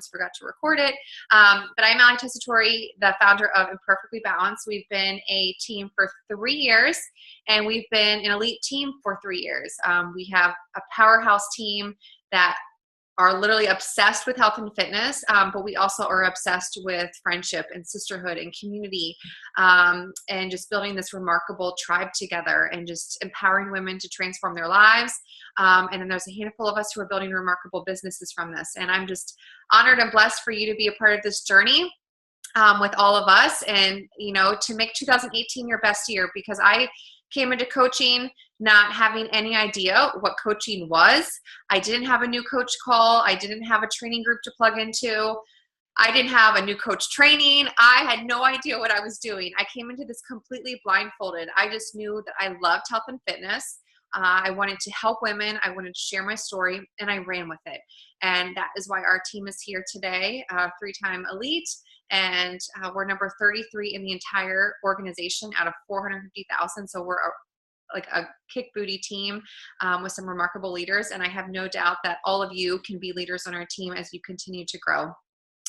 forgot to record it. But I'm Allie Tessitore, the founder of Imperfectly Balanced. We've been a team for 3 years, and we've been an elite team for 3 years. We have a powerhouse team that are literally obsessed with health and fitness, but we also are obsessed with friendship and sisterhood and community, and just building this remarkable tribe together and just empowering women to transform their lives. And then there's a handful of us who are building remarkable businesses from this. And I'm just honored and blessed for you to be a part of this journey with all of us, and to make 2018 your best year, because I came into coaching not having any idea what coaching was. I didn't have a new coach call. I didn't have a training group to plug into. I didn't have a new coach training. I had no idea what I was doing. I came into this completely blindfolded. I just knew that I loved health and fitness. I wanted to help women. I wanted to share my story, and I ran with it. And that is why our team is here today, 3-time elite. And we're number 33 in the entire organization out of 450,000. So we're like a kick booty team with some remarkable leaders. And I have no doubt that all of you can be leaders on our team as you continue to grow.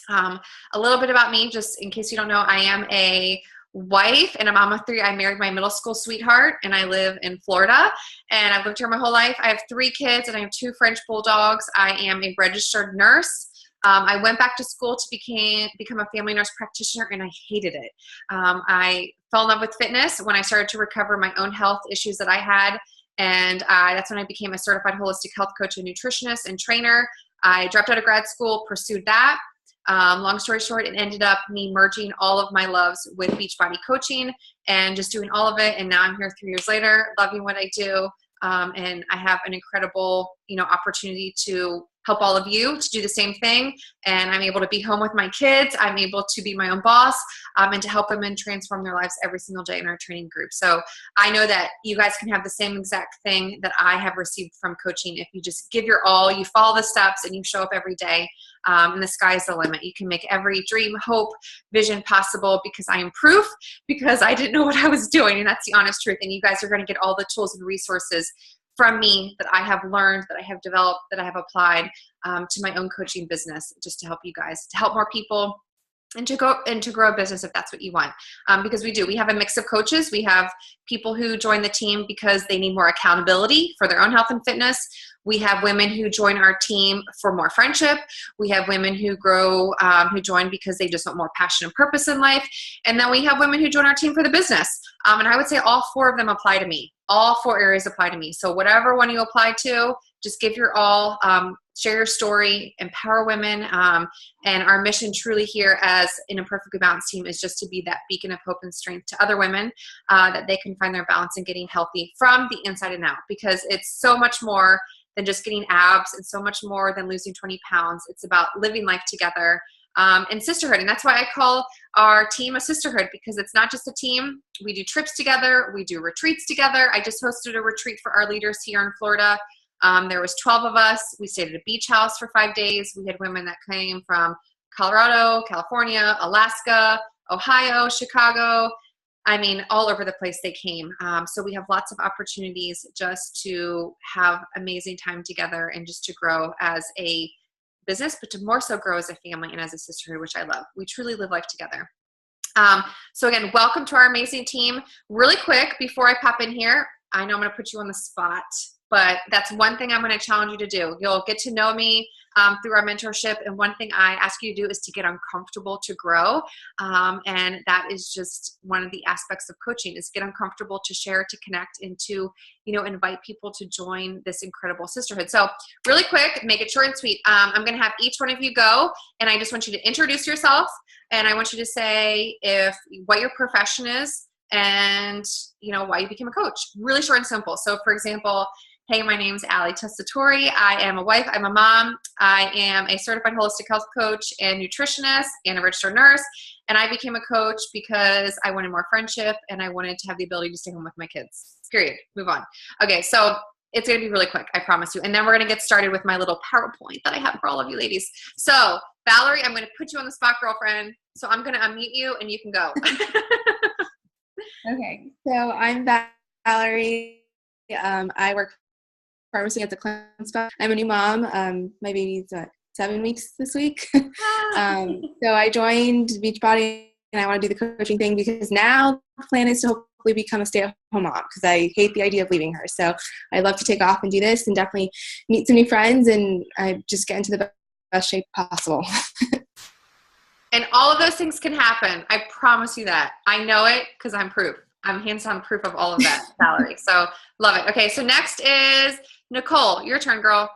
A little bit about me, just in case you don't know, I am a wife and a mom of 3. I married my middle school sweetheart, and I live in Florida, and I've lived here my whole life. I have 3 kids, and I have 2 French bulldogs. I am a registered nurse. I went back to school to become a family nurse practitioner, and I hated it. I fell in love with fitness when I started to recover my own health issues that I had, and that's when I became a certified holistic health coach and nutritionist and trainer. I dropped out of grad school, pursued that. Long story short, it ended up me merging all of my loves with Beachbody coaching and just doing all of it. And now I'm here 3 years later, loving what I do. And I have an incredible, opportunity to help all of you to do the same thing. And I'm able to be home with my kids. I'm able to be my own boss, and to help women transform their lives every single day in our training group. So I know that you guys can have the same exact thing that I have received from coaching. If you just give your all, you follow the steps, and you show up every day, and the sky is the limit. You can make every dream, hope, vision possible, because I am proof, because I didn't know what I was doing. And that's the honest truth. And you guys are going to get all the tools and resources from me that I have learned, that I have developed, that I have applied to my own coaching business, just to help you guys, to help more people, and to grow a business if that's what you want. Because we have a mix of coaches. We have people who join the team because they need more accountability for their own health and fitness. We have women who join our team for more friendship. We have women who join because they just want more passion and purpose in life. And then we have women who join our team for the business. And I would say all 4 of them apply to me. All 4 areas apply to me. So whatever one you apply to, just give your all, share your story, empower women. And our mission truly here as an Imperfectly Balanced team is just to be that beacon of hope and strength to other women, that they can find their balance and getting healthy from the inside and out, because it's so much more than just getting abs, and so much more than losing 20 pounds. It's about living life together, and sisterhood. And that's why I call our team a sisterhood, because it's not just a team. We do trips together. We do retreats together. I just hosted a retreat for our leaders here in Florida. There was 12 of us. We stayed at a beach house for 5 days. We had women that came from Colorado, California, Alaska, Ohio, Chicago. I mean, all over the place they came. So we have lots of opportunities just to have amazing time together, and just to grow as a business, but to more so grow as a family and as a sisterhood, which I love. We truly live life together. So again, welcome to our amazing team. Really quick, before I pop in here, I know I'm going to put you on the spot, but that's one thing I'm going to challenge you to do. You'll get to know me through our mentorship. And one thing I ask you to do is to get uncomfortable to grow. And that is just one of the aspects of coaching, is get uncomfortable to share, to connect, and to, invite people to join this incredible sisterhood. So really quick, make it short and sweet. I'm going to have each one of you go, and I just want you to introduce yourself. And I want you to say what your profession is, and why you became a coach. Really short and simple. So for example, hey, my name's Allie Tessitore. I am a wife. I'm a mom. I am a certified holistic health coach and nutritionist and a registered nurse. And I became a coach because I wanted more friendship, and I wanted to have the ability to stay home with my kids. Period. Move on. Okay, so it's going to be really quick, I promise you. And then we're going to get started with my little PowerPoint that I have for all of you ladies. So Valerie, I'm going to put you on the spot, girlfriend. So I'm going to unmute you, and you can go. Okay, so I'm Valerie. I work pharmacy at the clinic. I'm a new mom. My baby's 7 weeks this week. So I joined Beachbody, and I want to do the coaching thing because now the plan is to hopefully become a stay-at-home mom because I hate the idea of leaving her. So I'd love to take off and do this and definitely meet some new friends and I just get into the best shape possible. And all of those things can happen. I promise you that. I know it because I'm proof. I'm hands-on proof of all of that, Valerie. So love it. Okay, so next is Nicole. Your turn, girl.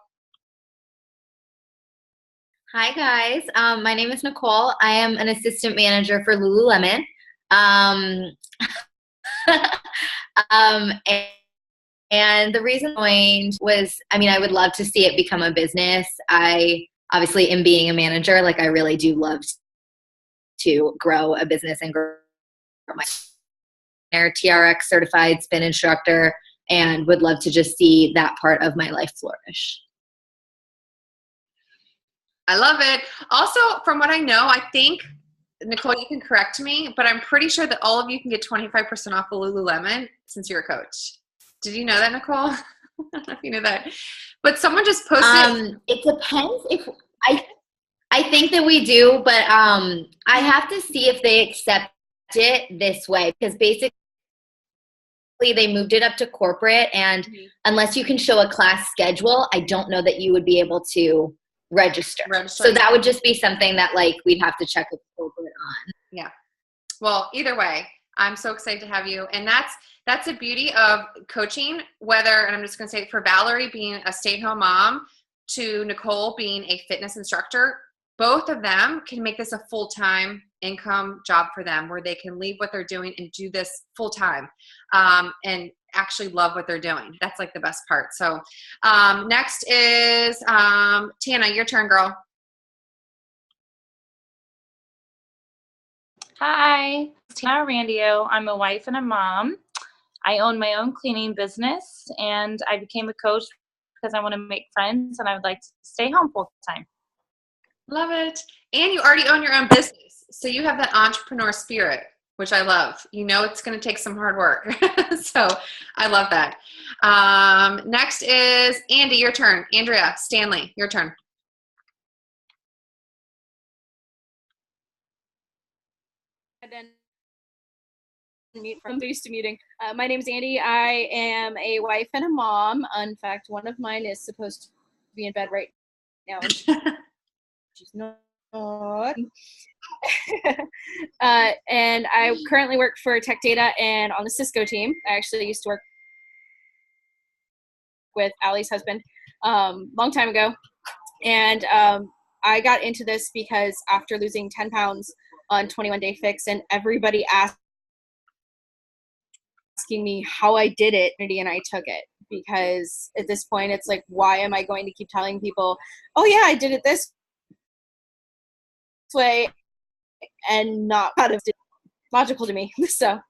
Hi, guys. My name is Nicole. I am an assistant manager for Lululemon. And the reason I joined was, I would love to see it become a business. I obviously, in being a manager, I really do love to grow a business and grow my TRX certified spin instructor, and would love to just see that part of my life flourish. I love it. Also, from what I know, I think, Nicole, you can correct me, but I'm pretty sure that all of you can get 25% off of Lululemon since you're a coach. Did you know that, Nicole? I don't know if you knew that. But someone just posted. It depends. If I think that we do, but I have to see if they accept it this way, because basically they moved it up to corporate, and unless you can show a class schedule, I don't know that you would be able to register. So that would just be something that we'd have to check with corporate on. Yeah. Well, either way, I'm so excited to have you. And that's the beauty of coaching, whether, and I'm just going to say for Valerie being a stay-at-home mom to Nicole being a fitness instructor, both of them can make this a full-time income job for them where they can leave what they're doing and do this full-time and actually love what they're doing. That's the best part. So next is Tana, your turn, girl. Hi, it's Tana Randio. I'm a wife and a mom. I own my own cleaning business, and I became a coach because I want to make friends and I would like to stay home full time. Love it. And you already own your own business. So you have that entrepreneur spirit, which I love. You know it's going to take some hard work. So I love that. Next is Andy, your turn. Andrea Stanley, your turn. I'm used to muting. My name's Andy. I am a wife and a mom. In fact, one of mine is supposed to be in bed right now. And she's not. And I currently work for Tech Data and on the Cisco team. I actually used to work with Allie's husband long time ago. And I got into this because after losing 10 pounds on 21-day fix, and everybody asking me how I did it, and I took it. Because at this point, it's why am I going to keep telling people, oh yeah, I did it this way, and not logical to me. So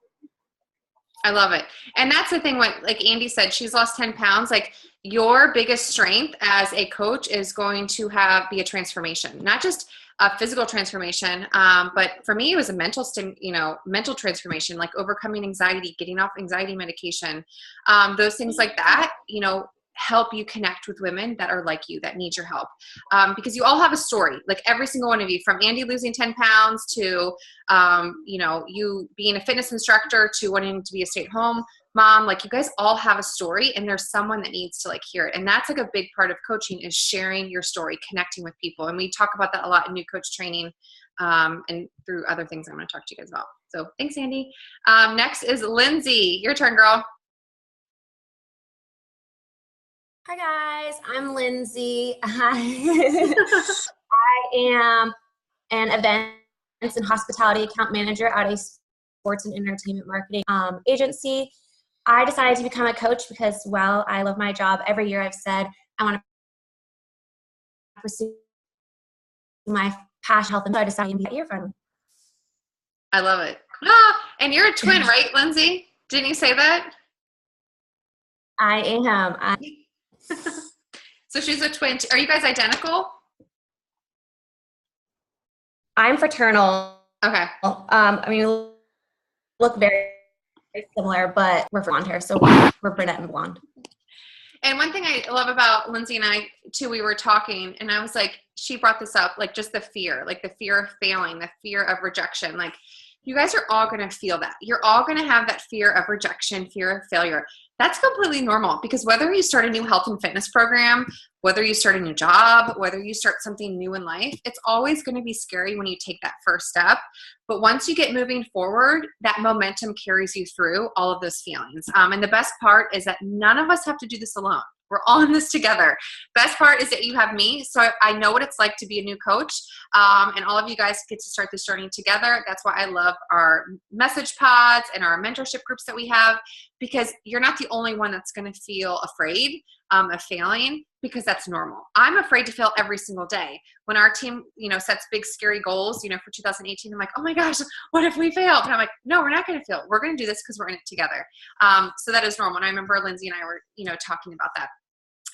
I love it. And that's the thing, what Andy said, she's lost 10 pounds. Your biggest strength as a coach is going to be a transformation, not just a physical transformation. But for me, it was a mental transformation, overcoming anxiety, getting off anxiety medication, those things like that, help you connect with women that are like you, that need your help. Because you all have a story, every single one of you, from Andy losing 10 pounds to, you being a fitness instructor to wanting to be a stay-at-home mom. You guys all have a story, and there's someone that needs to hear it. And that's a big part of coaching, is sharing your story, connecting with people. And we talk about that a lot in new coach training and through other things I'm going to talk to you guys about. So thanks, Andy. Next is Lindsay. Your turn, girl. Hi guys, I'm Lindsay. I am an events and hospitality account manager at a sports and entertainment marketing agency. I decided to become a coach because, I love my job. Every year I've said I want to pursue my passion, health, and so I decided to be that year from. I love it. And you're a twin, right, Lindsay? Didn't you say that? I am. So she's a twin. Are you guys identical? I'm fraternal. Okay. We look very similar, but we're blonde hair, so we're brunette and blonde. And one thing I love about Lindsay and I too, we were talking and I was like, she brought this up, like just the fear of failing, the fear of rejection. Like you guys are all going to feel that. You're all going to have that fear of rejection, fear of failure. That's completely normal because whether you start a new health and fitness program, whether you start a new job, whether you start something new in life, it's always going to be scary when you take that first step. But once you get moving forward, that momentum carries you through all of those feelings. And the best part is that none of us have to do this alone. We're all in this together. Best part is that you have me, so I know what it's like to be a new coach, and all of you guys get to start this journey together. That's why I love our message pods and our mentorship groups that we have, because you're not the only one that's going to feel afraid of failing, because that's normal. I'm afraid to fail every single day. When our team, sets big scary goals, for 2018, I'm like, oh my gosh, what if we fail? And I'm like, no, we're not going to fail. We're going to do this because we're in it together. So that is normal. And I remember Lindsay and I were, talking about that.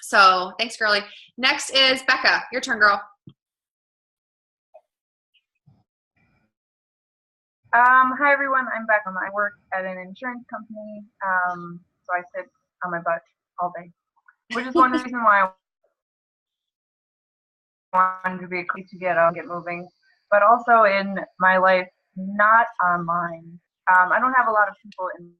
So thanks, girlie. Next is Becca. Your turn, girl. Hi everyone, I'm Becca. I work at an insurance company, so I sit on my butt all day, which is one reason why I wanted to be a coach, to get moving, but also in my life, not online. I don't have a lot of people in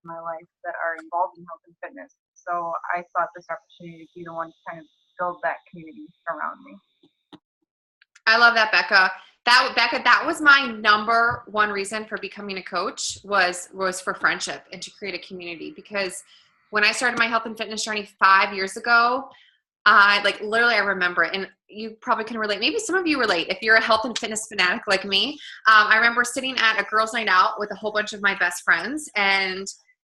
my life that are involved in health and fitness, so I thought this opportunity to be the one to kind of build that community around me. I love that, Becca. That was my number one reason for becoming a coach was for friendship and to create a community. Because when I started my health and fitness journey 5 years ago, I remember it, and you probably can relate. Maybe some of you relate if you're a health and fitness fanatic like me. I remember sitting at a girls' night out with a whole bunch of my best friends, and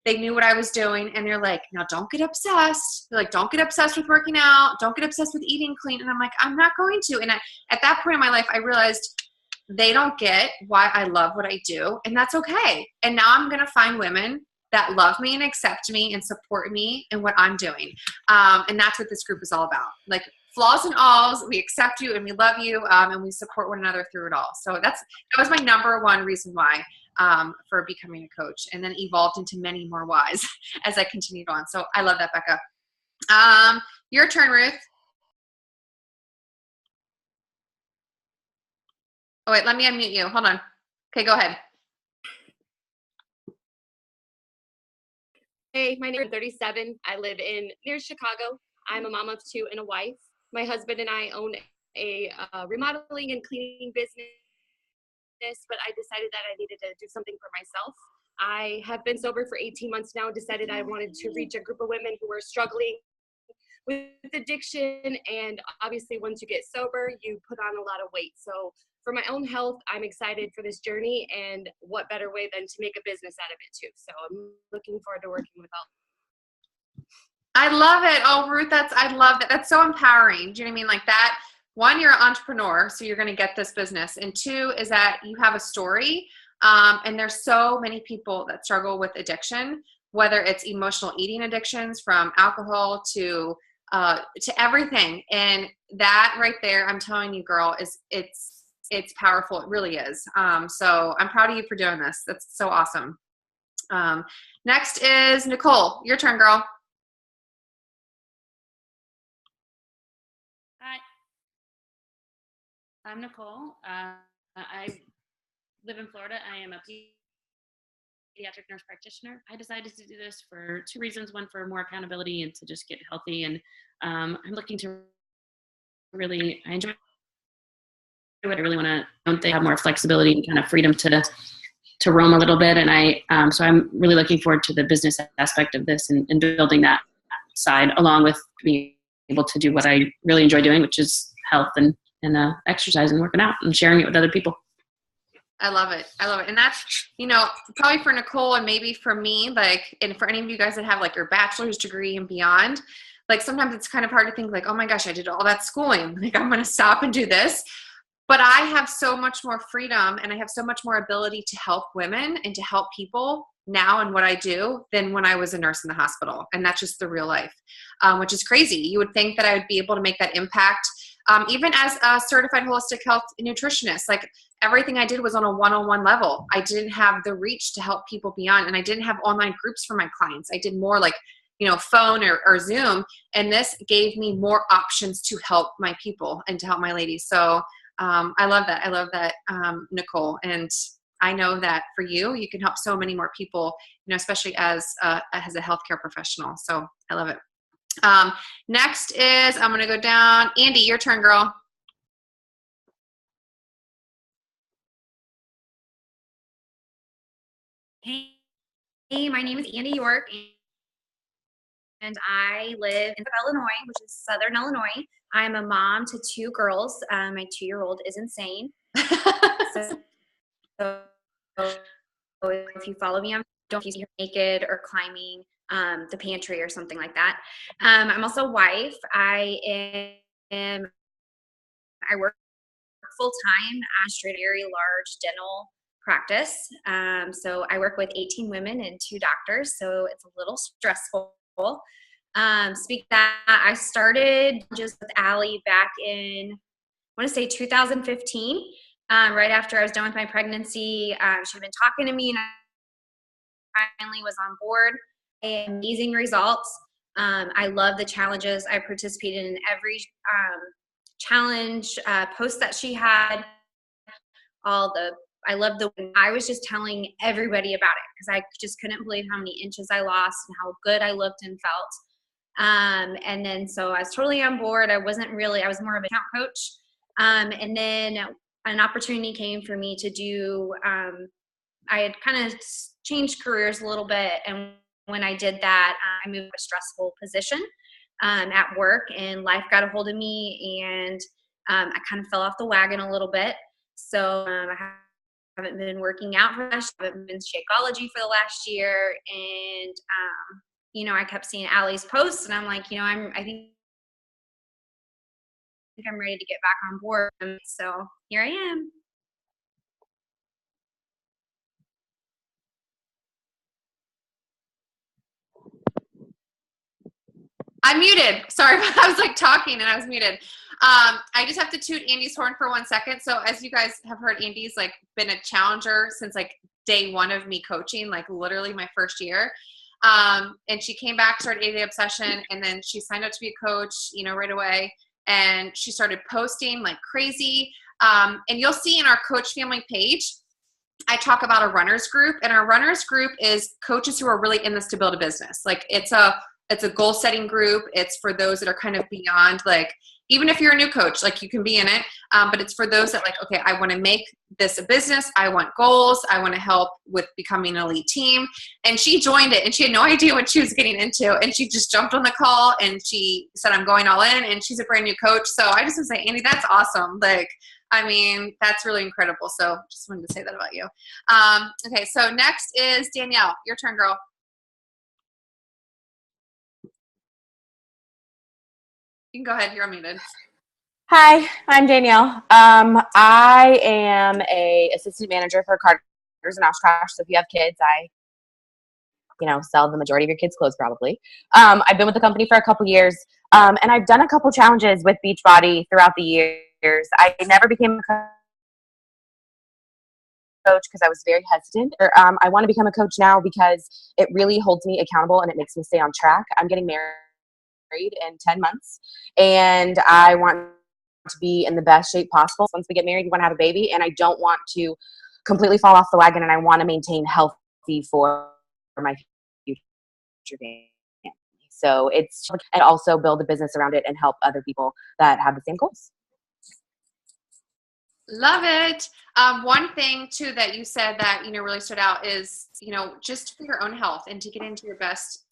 they knew what I was doing, and they're like, now don't get obsessed. They're like, don't get obsessed with working out. Don't get obsessed with eating clean. And I'm like, I'm not going to. And at that point in my life, I realized they don't get why I love what I do, and that's okay. And now I'm going to find women that love me and accept me and support me in what I'm doing. And that's what this group is all about. Like, flaws and alls, we accept you and we love you, and we support one another through it all. So that was my number one reason why for becoming a coach, and then evolved into many more whys as I continued on. So I love that, Becca. Your turn, Ruth. Oh, wait, let me unmute you. Hold on. Okay, go ahead. Hey, my name is 37. I live near Chicago. I'm a mom of two and a wife. My husband and I own a remodeling and cleaning business, but I decided that I needed to do something for myself. I have been sober for 18 months now, decided I wanted to reach a group of women who were struggling with addiction, and obviously once you get sober, you put on a lot of weight. So for my own health, I'm excited for this journey, and what better way than to make a business out of it too. So I'm looking forward to working with all. I love it. Oh, Ruth, I love that. That's so empowering. Do you know what I mean? Like that, one, you're an entrepreneur, so you're going to get this business. And two is that you have a story. And there's so many people that struggle with addiction, whether it's emotional eating addictions from alcohol to everything. And that right there, I'm telling you, girl, it's powerful. It really is. So I'm proud of you for doing this. That's so awesome. Next is Nicole. Your turn, girl. Hi, I'm Nicole. I live in Florida. I am a pediatric nurse practitioner. I decided to do this for two reasons. One, for more accountability and to just get healthy. And I'm looking to I enjoy what I really want to. Don't they have more flexibility and kind of freedom to roam a little bit? And so I'm really looking forward to the business aspect of this and building that side, along with being able to do what I really enjoy doing, which is health and exercise and working out and sharing it with other people. I love it. And that's, probably for Nicole and maybe for me, like, and for any of you guys that have like your bachelor's degree and beyond, like sometimes it's kind of hard to think like, oh my gosh, I did all that schooling. Like I'm going to stop and do this. But I have so much more freedom and I have so much more ability to help women and to help people now in what I do than when I was a nurse in the hospital. And that's just the real life, which is crazy. You would think that I would be able to make that impact. Even as a certified holistic health nutritionist, like everything I did was on a one-on-one level. I didn't have the reach to help people beyond, and I didn't have online groups for my clients. I did more like, phone or Zoom. And this gave me more options to help my people and to help my ladies. So I love that. I love that, Nicole. And I know that for you, you can help so many more people, especially as a healthcare professional. So I love it. Next is, I'm going to go down. Andy, your turn, girl. Hey, my name is Andy York, and I live in Illinois, which is Southern Illinois. I'm a mom to 2 girls. My 2-year-old is insane. So if you follow me on, don't see her naked or climbing the pantry or something like that. I'm also a wife. I work full-time at a very large dental practice. So I work with 18 women and 2 doctors, so it's a little stressful. Speak that, I started just with Allie back in, I want to say 2015, right after I was done with my pregnancy. She had been talking to me, and I finally was on board. Amazing results. I love the challenges. I participated in every challenge post that she had. I loved I was just telling everybody about it because I just couldn't believe how many inches I lost and how good I looked and felt. And then so I was totally on board. I was more of an account coach. And then an opportunity came for me to do, I had kind of changed careers a little bit. And when I did that, I moved to a stressful position at work, and life got a hold of me, and I kind of fell off the wagon a little bit. So I haven't been working out for last year. I haven't been Shakeology for the last year. And, I kept seeing Allie's posts, and I'm like, I think I'm ready to get back on board. So here I am. I'm muted. Sorry, I was like talking and I was muted. I just have to toot Andy's horn for 1 second. So as you guys have heard, Andy's like been a challenger since like day 1 of me coaching, like literally my first year. And she came back, started 80 Day Obsession, and then she signed up to be a coach, right away. And she started posting like crazy. And you'll see in our coach family page, I talk about a runners group, and our runners group is coaches who are really in this to build a business. Like it's a goal setting group. It's for those that are kind of beyond, like, even if you're a new coach, like you can be in it. But it's for those that like, okay, I want to make this a business. I want goals. I want to help with becoming an elite team. And she joined it, and she had no idea what she was getting into. And she just jumped on the call, and she said, I'm going all in, and she's a brand new coach. So I just want to say, Andy, that's awesome. Like, I mean, that's really incredible. So just wanted to say that about you. Okay. So next is Danielle. Your turn, girl. You can go ahead. You're unmuted. Hi, I'm Danielle. I am a assistant manager for Carter's and Oshkosh. So if you have kids, I, sell the majority of your kids' clothes probably. I've been with the company for a couple years, and I've done a couple challenges with Beachbody throughout the years. I never became a coach because I was very hesitant. I want to become a coach now because it really holds me accountable and it makes me stay on track. I'm getting married in 10 months, and I want to be in the best shape possible. Once we get married, we want to have a baby, and I don't want to completely fall off the wagon, and I want to maintain healthy for my future family. So and also build a business around it and help other people that have the same goals. Love it. One thing too that you said that really stood out is just for your own health and to get into your best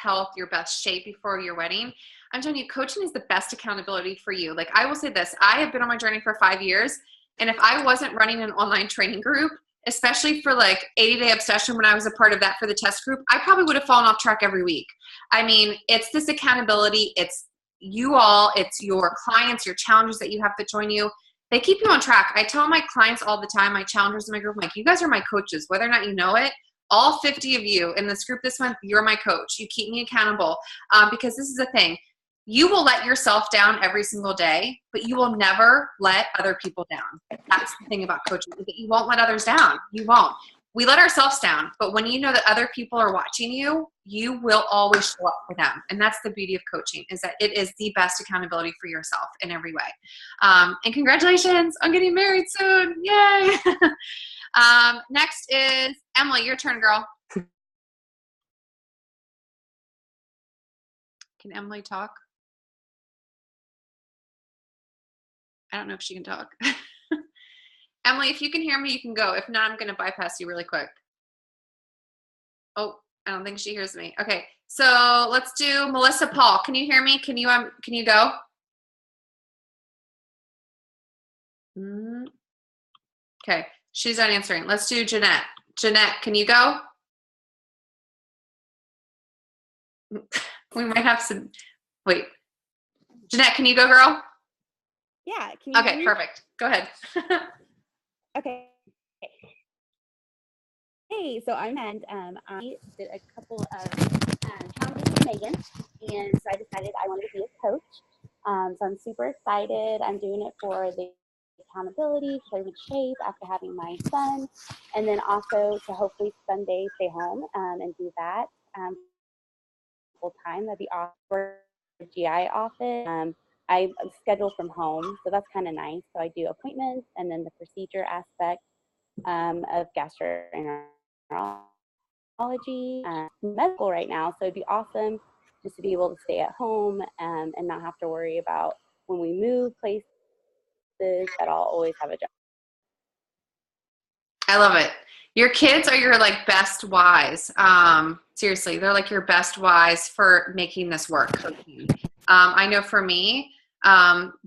health, your best shape before your wedding. I'm telling you, coaching is the best accountability for you. Like, I will say this, I have been on my journey for 5 years, and if I wasn't running an online training group, especially for like 80 Day Obsession, when I was a part of that for the test group, I probably would have fallen off track every week. I mean, it's this accountability. It's you all, it's your clients, your challengers that you have to join you. They keep you on track. I tell my clients all the time, my challengers in my group, I'm like, you guys are my coaches, whether or not you know it. All 50 of you in this group this month, you're my coach. You keep me accountable because this is the thing. You will let yourself down every single day, but you will never let other people down. That's the thing about coaching, is that you won't let others down. You won't. we let ourselves down, but when you know that other people are watching you, you will always show up for them. And that's the beauty of coaching, is that it is the best accountability for yourself in every way. And congratulations on getting married soon. Yay. Next is Emily, your turn, girl. Can Emily talk? I don't know if she can talk. Emily, if you can hear me, you can go. If not, I'm going to bypass you really quick. Oh, I don't think she hears me. Okay, so let's do Melissa Paul. Can you hear me? Can you go? Okay, she's not answering. Let's do Jeanette. Jeanette, can you go? We might have some. Wait, Jeanette, can you go, girl? Yeah. Can you Okay, perfect. Go ahead. Okay. Hey, so I did a couple of challenges with Megan, and so I decided I wanted to be a coach. So I'm super excited. I'm doing it for the accountability, because I'm in shape after having my son, and then also to hopefully someday stay home and do that full time. That'd be awesome for the GI office. I schedule from home, so that's kind of nice. So I do appointments and then the procedure aspect of gastroenterology, medical right now. So it'd be awesome just to be able to stay at home and not have to worry about when we move places, that I'll always have a job. I love it. Your kids are your like best whys. Seriously, they're like your best whys for making this work. I know for me,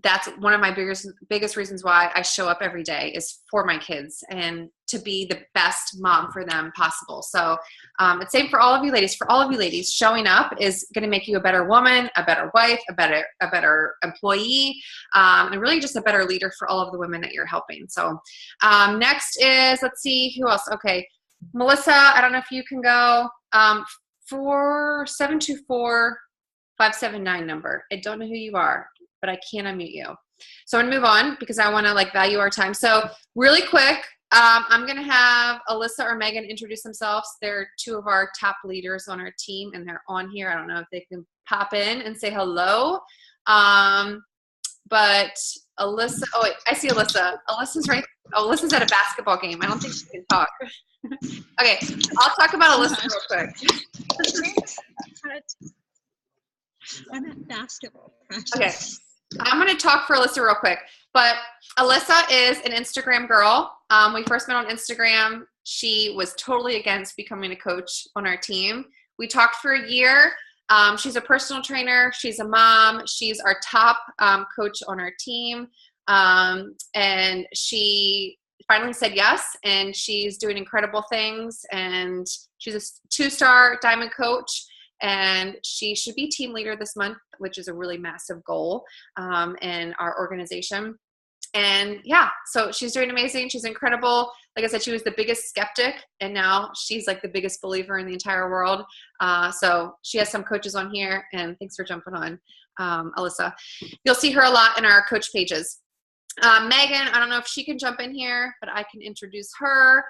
that's one of my biggest reasons why I show up every day is for my kids and to be the best mom for them possible. So it's same for all of you ladies. For all of you ladies, showing up is going to make you a better woman, a better wife, a better employee, and really just a better leader for all of the women that you're helping. So next is, let's see, who else? Okay, Melissa, I don't know if you can go. 724-579 number. I don't know who you are, but I can unmute you. So I'm gonna move on because I want to like value our time. So really quick, I'm gonna have Alyssa or Megan introduce themselves. They're two of our top leaders on our team, and they're on here. I don't know if they can pop in and say hello. But Alyssa, oh wait, I see Alyssa. Alyssa's right. Oh, Alyssa's at a basketball game. I don't think she can talk. Okay, I'll talk about Alyssa real quick. I'm at basketball. Okay, I'm going to talk for Alyssa real quick. But Alyssa is an Instagram girl. We first met on Instagram. She was totally against becoming a coach on our team. We talked for a year. She's a personal trainer. She's a mom. She's our top coach on our team. And she finally said yes, and she's doing incredible things. And she's a 2-star diamond coach. And she should be team leader this month, which is a really massive goal in our organization. And yeah, so she's doing amazing. She's incredible. Like I said, she was the biggest skeptic, and now she's like the biggest believer in the entire world. So she has some coaches on here, and thanks for jumping on, Alyssa. You'll see her a lot in our coach pages. Megan, I don't know if she can jump in here, but I can introduce her.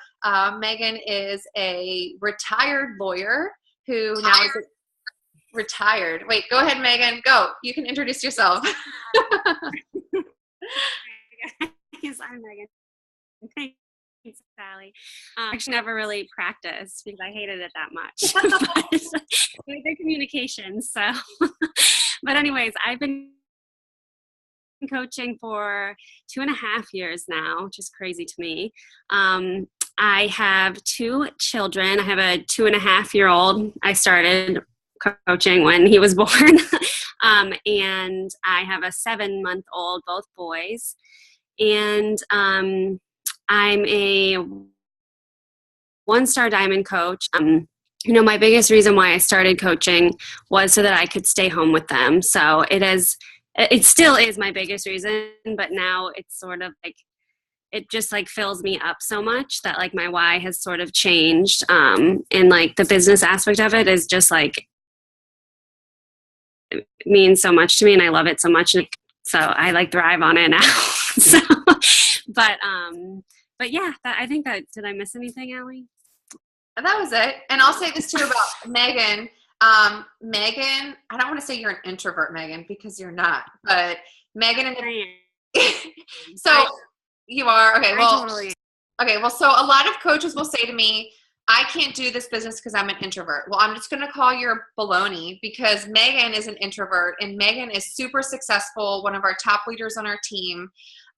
Megan is a retired lawyer who now is retired. Wait, go ahead, Megan. Go. You can introduce yourself. Yes, I'm Megan. Thanks, Sally. I actually never really practiced because I hated it that much. But good communication. So, but anyways, I've been coaching for 2.5 years now, which is crazy to me. I have 2 children. I have a 2.5-year-old. I started coaching when he was born. And I have a 7-month-old, both boys. And I'm a 1-star diamond coach. My biggest reason why I started coaching was so that I could stay home with them. So it still is my biggest reason, but now it's sort of like, it just like fills me up so much that like my why has sort of changed. And like the business aspect of it is just like, it means so much to me and I love it so much. So I like thrive on it now. So, but yeah, I think that, did I miss anything, Allie? And that was it. And I'll say this too about Megan. Megan, I don't want to say you're an introvert, Megan, because you're not. But Megan and so you are okay. Well, okay. Well, so a lot of coaches will say to me, I can't do this business because I'm an introvert. Well, I'm just going to call your baloney because Megan is an introvert and Megan is super successful, one of our top leaders on our team.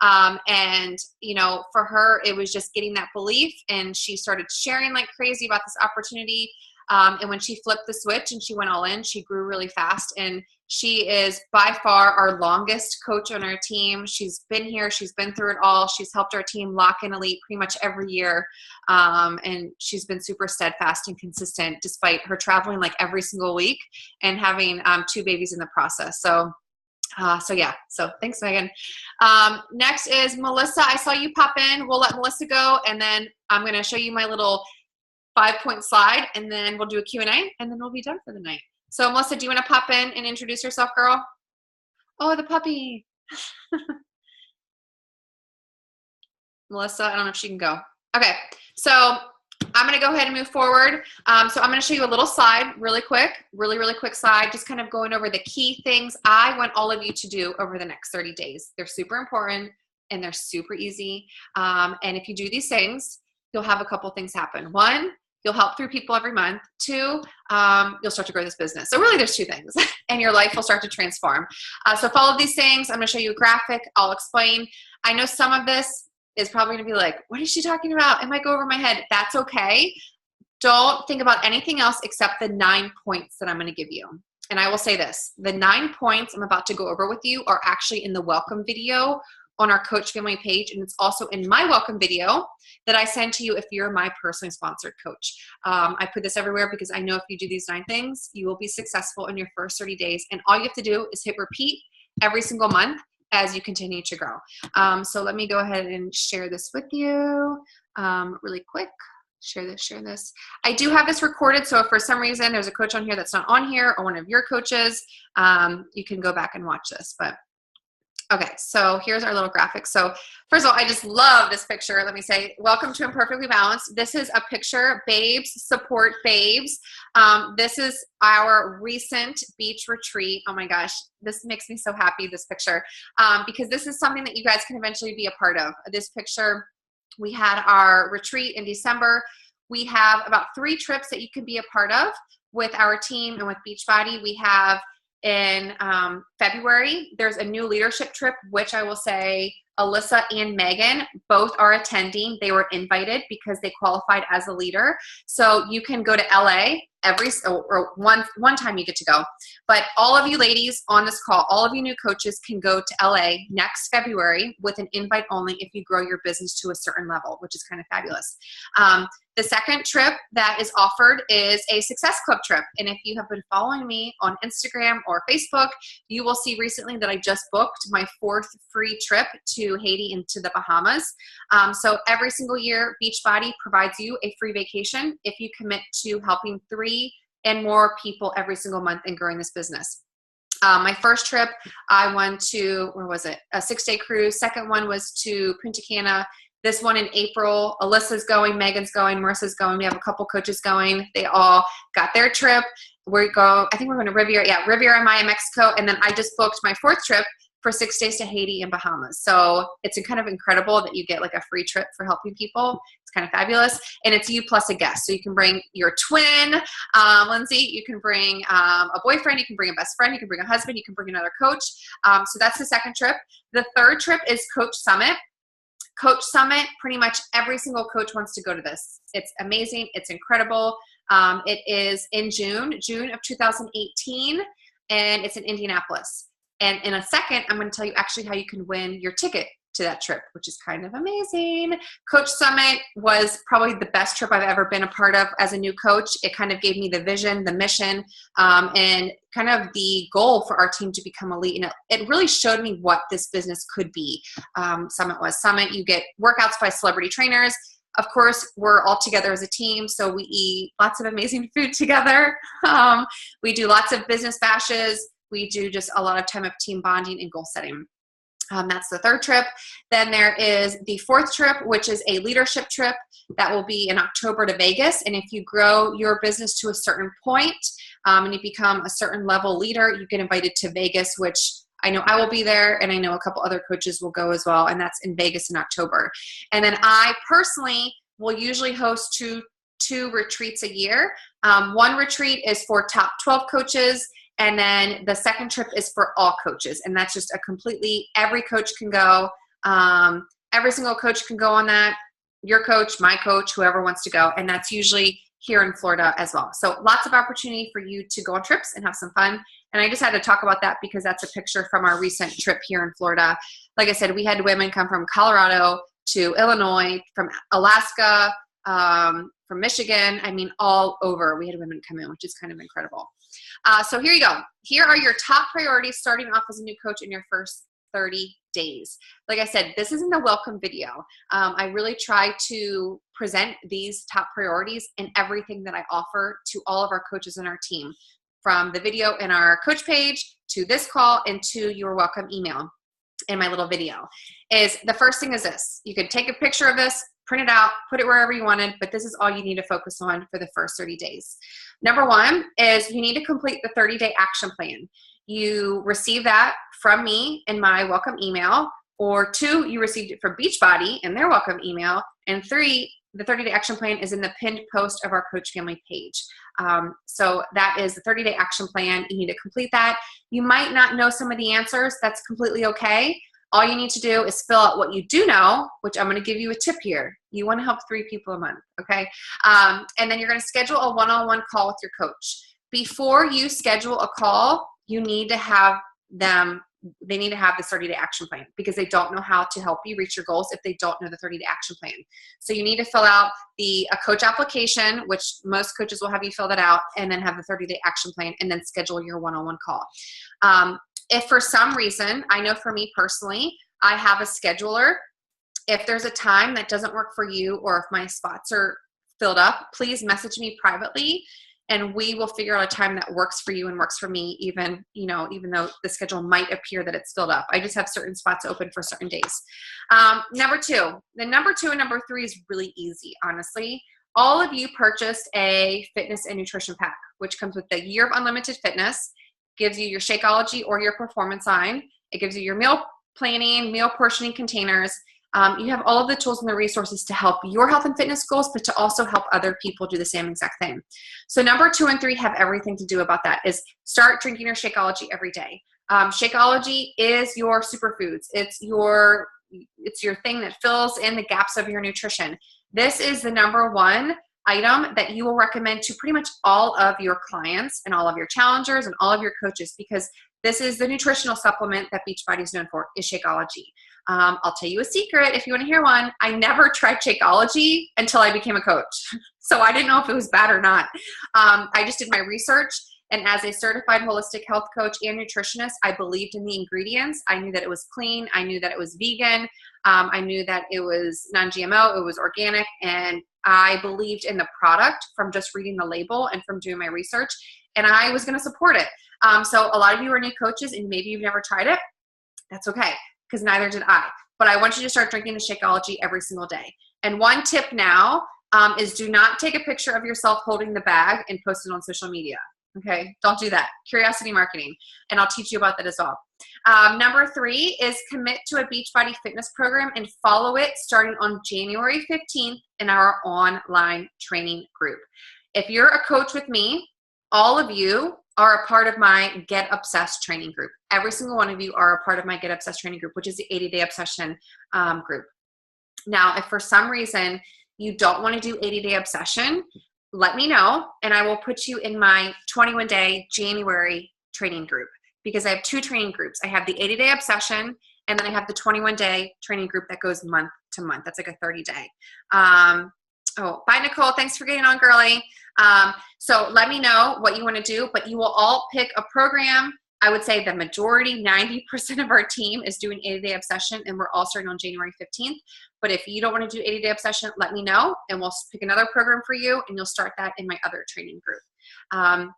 And, you know, for her, it was just getting that belief and she started sharing like crazy about this opportunity. And when she flipped the switch and she went all in, she grew really fast. And she is by far our longest coach on our team. She's been here. She's been through it all. She's helped our team lock in elite pretty much every year. And she's been super steadfast and consistent despite her traveling like every single week and having 2 babies in the process. So yeah, so thanks, Megan. Next is Melissa. I saw you pop in. We'll let Melissa go, and then I'm going to show you my little 5-point slide, and then we'll do a Q&A, and then we'll be done for the night. So, Melissa, do you want to pop in and introduce yourself, girl? Oh, the puppy. Melissa, I don't know if she can go. Okay, so I'm going to go ahead and move forward. So I'm going to show you a little slide really quick, really quick slide, just kind of going over the key things I want all of you to do over the next 30 days. They're super important, and they're super easy. And if you do these things, you'll have a couple things happen. 1, you'll help 3 people every month. 2, you'll start to grow this business. So really there's 2 things and your life will start to transform. So follow these things. I'm going to show you a graphic. I'll explain. I know some of this is probably going to be like, what is she talking about? It might go over my head. That's okay. Don't think about anything else except the 9 points that I'm going to give you. And I will say this, the 9 points I'm about to go over with you are actually in the welcome video on our Coach Family page, and it's also in my welcome video that I send to you if you're my personally sponsored coach. I put this everywhere because I know if you do these 9 things, you will be successful in your first 30 days, and all you have to do is hit repeat every single month as you continue to grow. So let me go ahead and share this with you really quick. Share this. I do have this recorded, so if for some reason there's a coach on here that's not on here or one of your coaches, you can go back and watch this. But okay, so here's our little graphic. So first of all, I just love this picture. Let me say, welcome to Imperfectly Balanced. This is a picture, babes support babes. This is our recent beach retreat. Oh my gosh, this makes me so happy, this picture, because this is something that you guys can eventually be a part of. This picture, we had our retreat in December. We have about 3 trips that you can be a part of with our team and with Beachbody. We have in February, there's a new leadership trip, which I will say Alyssa and Megan both are attending. They were invited because they qualified as a leader. So you can go to LA one time you get to go. But all of you ladies on this call, all of you new coaches can go to LA next February with an invite only if you grow your business to a certain level, which is kind of fabulous. The second trip that is offered is a Success Club trip. And if you have been following me on Instagram or Facebook, you will see recently that I just booked my 4th free trip to Haiti and to the Bahamas. So every single year, Beachbody provides you a free vacation if you commit to helping 3 and more people every single month in growing this business. My first trip, I went to, where was it? A 6-day cruise. Second one was to Punta Cana. This one in April, Alyssa's going, Megan's going, Marissa's going. We have a couple coaches going. They all got their trip. I think we're going to Riviera. Yeah, Riviera, Maya, Mexico. And then I just booked my 4th trip for 6 days to Haiti and Bahamas. So it's kind of incredible that you get like a free trip for helping people. It's kind of fabulous. And it's you plus a guest. So you can bring your twin, Lindsay. You can bring a boyfriend. You can bring a best friend. You can bring a husband. You can bring another coach. So that's the second trip. The third trip is Coach Summit. Coach Summit, pretty much every single coach wants to go to this. It's amazing. It's incredible. It is in June of 2018, and it's in Indianapolis. And in a second, I'm going to tell you actually how you can win your ticket to that trip, which is kind of amazing. Coach Summit was probably the best trip I've ever been a part of as a new coach. It kind of gave me the vision, the mission, and kind of the goal for our team to become elite. And it really showed me what this business could be. Summit, you get workouts by celebrity trainers. Of course, we're all together as a team, so we eat lots of amazing food together. We do lots of business bashes. We do just a lot of time of team bonding and goal setting. That's the third trip. Then there is the fourth trip, which is a leadership trip that will be in October to Vegas. And if you grow your business to a certain point and you become a certain level leader, you get invited to Vegas, which I know I will be there, and I know a couple other coaches will go as well, and that's in Vegas in October. And then I personally will usually host two retreats a year. One retreat is for top 12 coaches, and then the second trip is for all coaches. And that's just a completely, every coach can go. Every single coach can go on that. Your coach, my coach, whoever wants to go. And that's usually here in Florida as well. So lots of opportunity for you to go on trips and have some fun. And I just had to talk about that because that's a picture from our recent trip here in Florida. Like I said, we had women come from Colorado to Illinois, from Alaska, from Michigan. I mean, all over. We had women come in, which is kind of incredible. So here you go. Here are your top priorities starting off as a new coach in your first 30 days. Like I said, this isn't a welcome video. I really try to present these top priorities in everything that I offer to all of our coaches in our team, from the video in our coach page to this call and to your welcome email in my little video. Is the first thing is this. You can take a picture of this, print it out, put it wherever you wanted, but this is all you need to focus on for the first 30 days. Number one is you need to complete the 30-day action plan. You receive that from me in my welcome email, or 2, you received it from Beachbody in their welcome email, and 3, the 30-day action plan is in the pinned post of our Coach Family page. So that is the 30-day action plan. You need to complete that. You might not know some of the answers. That's completely okay. All you need to do is fill out what you do know, which I'm going to give you a tip here. You want to help 3 people a month, okay? And then you're going to schedule a one-on-one call with your coach. Before you schedule a call, you need to have them, they need to have this 30-day action plan, because they don't know how to help you reach your goals if they don't know the 30-day action plan. So you need to fill out a coach application, which most coaches will have you fill that out, and then have the 30-day action plan, and then schedule your one-on-one call. If for some reason, I know for me personally, I have a scheduler. If there's a time that doesn't work for you, or if my spots are filled up, please message me privately, and we will figure out a time that works for you and works for me, even though the schedule might appear that it's filled up. I just have certain spots open for certain days. Number 2 and number 3 is really easy, honestly. All of you purchased a fitness and nutrition pack, which comes with the year of unlimited fitness, gives you your Shakeology or your Performance Line. It gives you your meal planning, meal portioning containers. You have all of the tools and the resources to help your health and fitness goals, but to also help other people do the same exact thing. So number 2 and 3 have everything to do about that. Is start drinking your Shakeology every day. Shakeology is your superfoods. It's your thing that fills in the gaps of your nutrition. This is the number 1 item that you will recommend to pretty much all of your clients and all of your challengers and all of your coaches, because this is the nutritional supplement that Beachbody is known for, is Shakeology. I'll tell you a secret if you want to hear one. I never tried Shakeology until I became a coach. So I didn't know if it was bad or not. I just did my research, and as a certified holistic health coach and nutritionist, I believed in the ingredients. I knew that it was clean. I knew that it was vegan. I knew that it was non-GMO, it was organic, and I believed in the product from just reading the label and from doing my research, and I was going to support it. So a lot of you are new coaches and maybe you've never tried it. That's okay, because neither did I. But I want you to start drinking the Shakeology every single day. And one tip now is do not take a picture of yourself holding the bag and post it on social media. Okay, don't do that. Curiosity marketing, and I'll teach you about that as well. Number 3 is commit to a Beachbody fitness program and follow it starting on January 15th in our online training group. If you're a coach with me, all of you are a part of my Get Obsessed training group. Every single one of you are a part of my Get Obsessed training group, which is the 80-day obsession group. Now, if for some reason you don't want to do 80-day obsession, let me know, and I will put you in my 21-day January training group, because I have 2 training groups. I have the 80-day obsession, and then I have the 21-day training group that goes month to month. That's like a 30-day. Oh, bye, Nicole. Thanks for getting on, girly. So let me know what you want to do, but you will all pick a program. I would say the majority, 90% of our team is doing 80-day obsession, and we're all starting on January 15th. But if you don't want to do 80-day obsession, let me know, and we'll pick another program for you, and you'll start that in my other training group.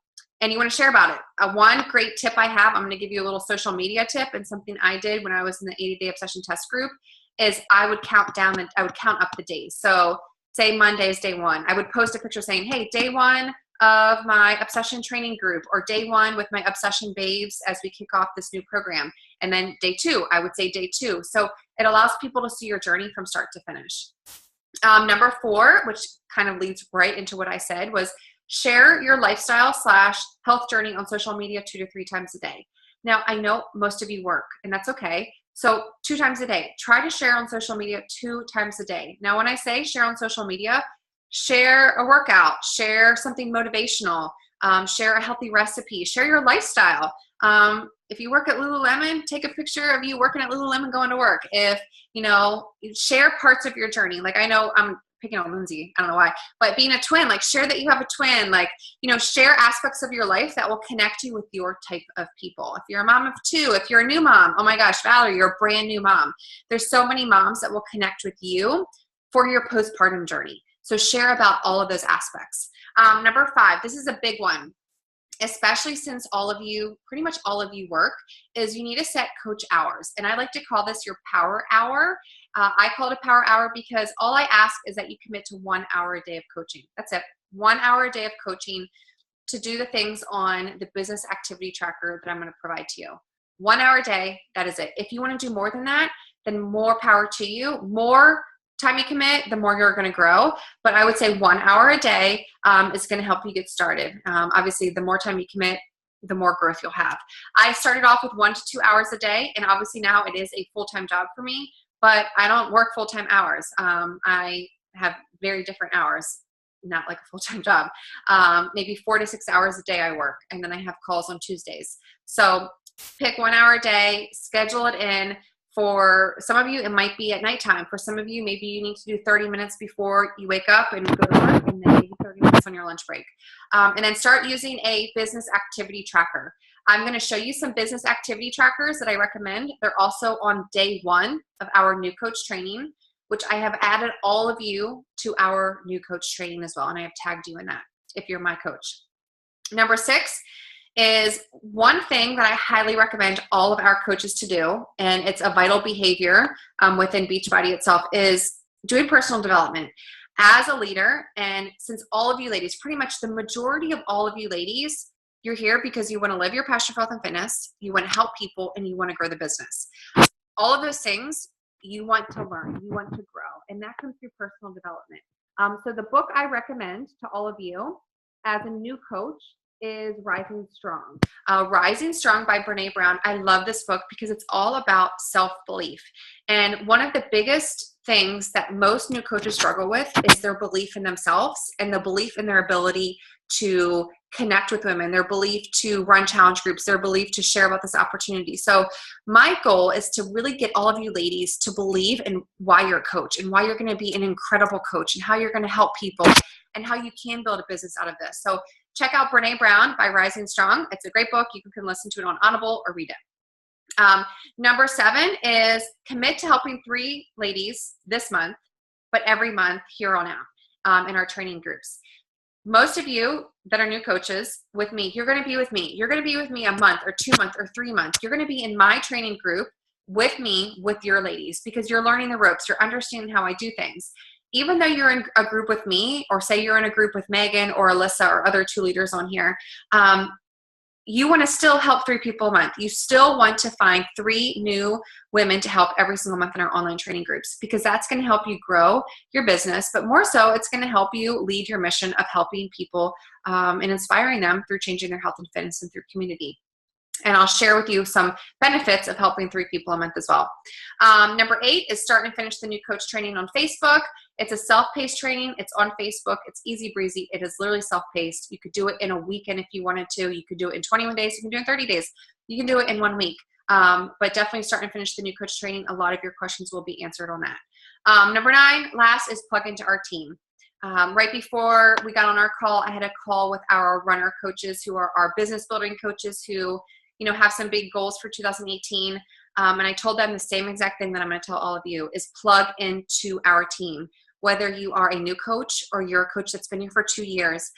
and you want to share about it. One great tip I have, I'm going to give you a little social media tip, and something I did when I was in the 80-day obsession test group is I would count up the days. So say Monday is day 1. I would post a picture saying, hey, day 1 of my obsession training group, or day 1 with my obsession babes as we kick off this new program. And then day 2, I would say day 2. So it allows people to see your journey from start to finish. Number 4, which kind of leads right into what I said, was share your lifestyle / health journey on social media 2 to 3 times a day. Now, I know most of you work, and that's okay. So 2 times a day. Try to share on social media 2 times a day. Now, when I say share on social media, share a workout, share something motivational, share a healthy recipe, share your lifestyle. If you work at Lululemon, take a picture of you working at Lululemon going to work. If, share parts of your journey. Like, I know I'm picking on Lindsay, I don't know why, but being a twin, like, share that you have a twin, like, share aspects of your life that will connect you with your type of people. If you're a mom of 2, if you're a new mom, oh my gosh, Valerie, you're a brand new mom. There's so many moms that will connect with you for your postpartum journey. So share about all of those aspects. Number 5, this is a big one, especially since pretty much all of you work, is you need to set coach hours. And I like to call this your power hour. I call it a power hour because all I ask is that you commit to 1 hour a day of coaching. That's it. 1 hour a day of coaching to do the things on the business activity tracker that I'm going to provide to you. 1 hour a day, that is it. If you want to do more than that, then more power to you. More time you commit, the more you're going to grow. But I would say 1 hour a day is going to help you get started. Obviously, the more time you commit, the more growth you'll have. I started off with 1 to 2 hours a day, and obviously now it is a full-time job for me, but I don't work full-time hours. I have very different hours, not like a full-time job. Maybe 4 to 6 hours a day I work, and then I have calls on Tuesdays. So pick 1 hour a day, schedule it in. For some of you, it might be at nighttime. For some of you, maybe you need to do 30 minutes before you wake up and go to work, and then maybe 30 minutes on your lunch break. And then start using a business activity tracker. I'm going to show you some business activity trackers that I recommend. They're also on day 1 of our new coach training, which I have added all of you to our new coach training as well. And I have tagged you in that if you're my coach. Number 6 is one thing that I highly recommend all of our coaches to do, and it's a vital behavior within Beachbody itself, is doing personal development. As a leader, and since all of you ladies, pretty much the majority of all of you ladies, you're here because you want to live your passion for health and fitness, you want to help people, and you want to grow the business. All of those things you want to learn, you want to grow, and that comes through personal development. So the book I recommend to all of you as a new coach is Rising Strong. Rising Strong by Brene Brown. I love this book because it's all about self-belief. And one of the biggest things that most new coaches struggle with is their belief in themselves and the belief in their ability to connect with women, their belief to run challenge groups, their belief to share about this opportunity. So my goal is to really get all of you ladies to believe in why you're a coach and why you're going to be an incredible coach and how you're going to help people and how you can build a business out of this. So check out Brene Brown by Rising Strong. It's a great book. You can listen to it on Audible or read it. Number 7 is commit to helping 3 ladies this month, but every month here on out in our training groups. Most of you that are new coaches with me, you're going to be with me. You're going to be with me a month or 2 months or 3 months. You're going to be in my training group with me, with your ladies, because you're learning the ropes. You're understanding how I do things. Even though you're in a group with me, or say you're in a group with Megan or Alyssa or other 2 leaders on here, you want to still help 3 people a month. You still want to find 3 new women to help every single month in our online training groups, because that's going to help you grow your business, but more so it's going to help you lead your mission of helping people and inspiring them through changing their health and fitness and through community. And I'll share with you some benefits of helping 3 people a month as well. Number 8 is start and finish the new coach training on Facebook. It's a self-paced training. It's on Facebook. It's easy breezy. It is literally self-paced. You could do it in a weekend if you wanted to. You could do it in 21 days. You can do it in 30 days. You can do it in 1 week. But definitely start and finish the new coach training. A lot of your questions will be answered on that. Number 9, last, is plug into our team. Right before we got on our call, I had a call with our runner coaches who are our business building coaches who have some big goals for 2018. And I told them the same exact thing that I'm going to tell all of you is plug into our team. whether you are a new coach or you're a coach that's been here for 2 years,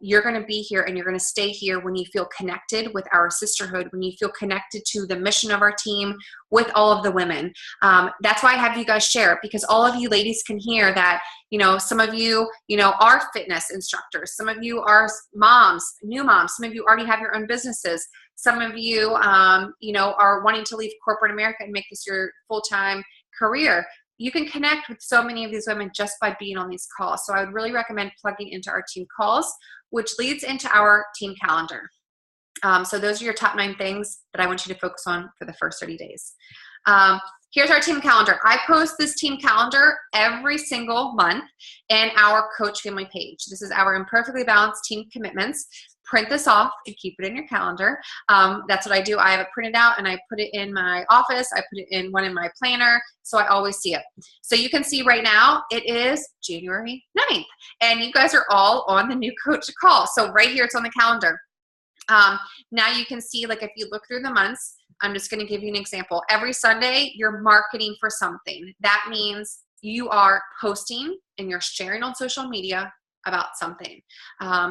you're going to be here and you're going to stay here when you feel connected with our sisterhood, when you feel connected to the mission of our team with all of the women. That's why I have you guys share it, because all of you ladies can hear that, some of you, are fitness instructors. Some of you are moms, new moms. Some of you already have your own businesses. Some of you, are wanting to leave corporate America and make this your full-time career. You can connect with so many of these women just by being on these calls. So I would really recommend plugging into our team calls, which leads into our team calendar. So those are your top 9 things that I want you to focus on for the first 30 days. Here's our team calendar. I post this team calendar every single month in our Coach Family page. This is our Imperfectly Balanced Team Commitments. Print this off and keep it in your calendar. That's what I do. I have it printed out and I put it in my office. I put it in one in my planner, so I always see it. So you can see right now it is January 9th, and you guys are all on the new coach call. So right here, it's on the calendar. Now you can see, like, if you look through the months, I'm just going to give you an example. Every Sunday, you're marketing for something. That means you are posting and you're sharing on social media about something.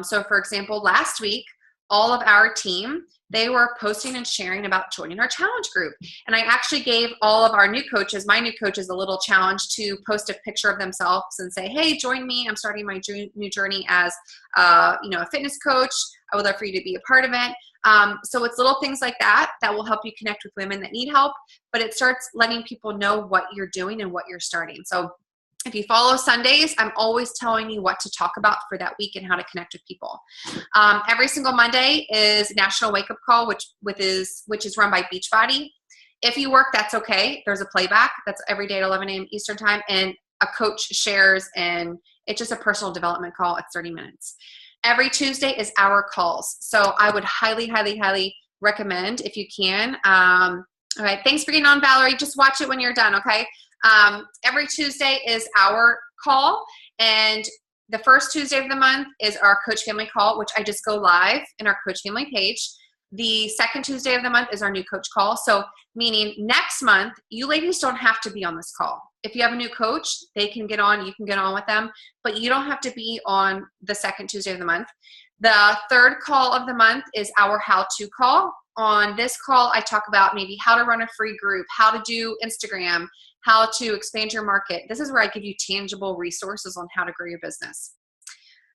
So for example, last week, all of our team, they were posting and sharing about joining our challenge group. And I actually gave all of our new coaches, my new coaches, a little challenge to post a picture of themselves and say, hey, join me. I'm starting my new journey as a fitness coach. I would love for you to be a part of it. So it's little things like that that will help you connect with women that need help, but it starts letting people know what you're doing and what you're starting. So if you follow Sundays, I'm always telling you what to talk about for that week and how to connect with people. Every single Monday is National Wake Up Call, which is run by Beachbody. If you work, that's okay. There's a playback. That's every day at 11 a.m. Eastern time, and a coach shares, and it's just a personal development call. It's 30 minutes. Every Tuesday is our calls. So I would highly, highly, highly recommend, if you can. All right, thanks for getting on, Valerie. Just watch it when you're done, okay? Every Tuesday is our call, and the first Tuesday of the month is our Coach Family call, which I just go live in our Coach Family page. The second Tuesday of the month is our new coach call. So meaning next month, you ladies don't have to be on this call. If you have a new coach, they can get on, you can get on with them, but you don't have to be on the second Tuesday of the month. The third call of the month is our how-to call. On this call, I talk about maybe how to run a free group, how to do Instagram, how to expand your market. This is where I give you tangible resources on how to grow your business.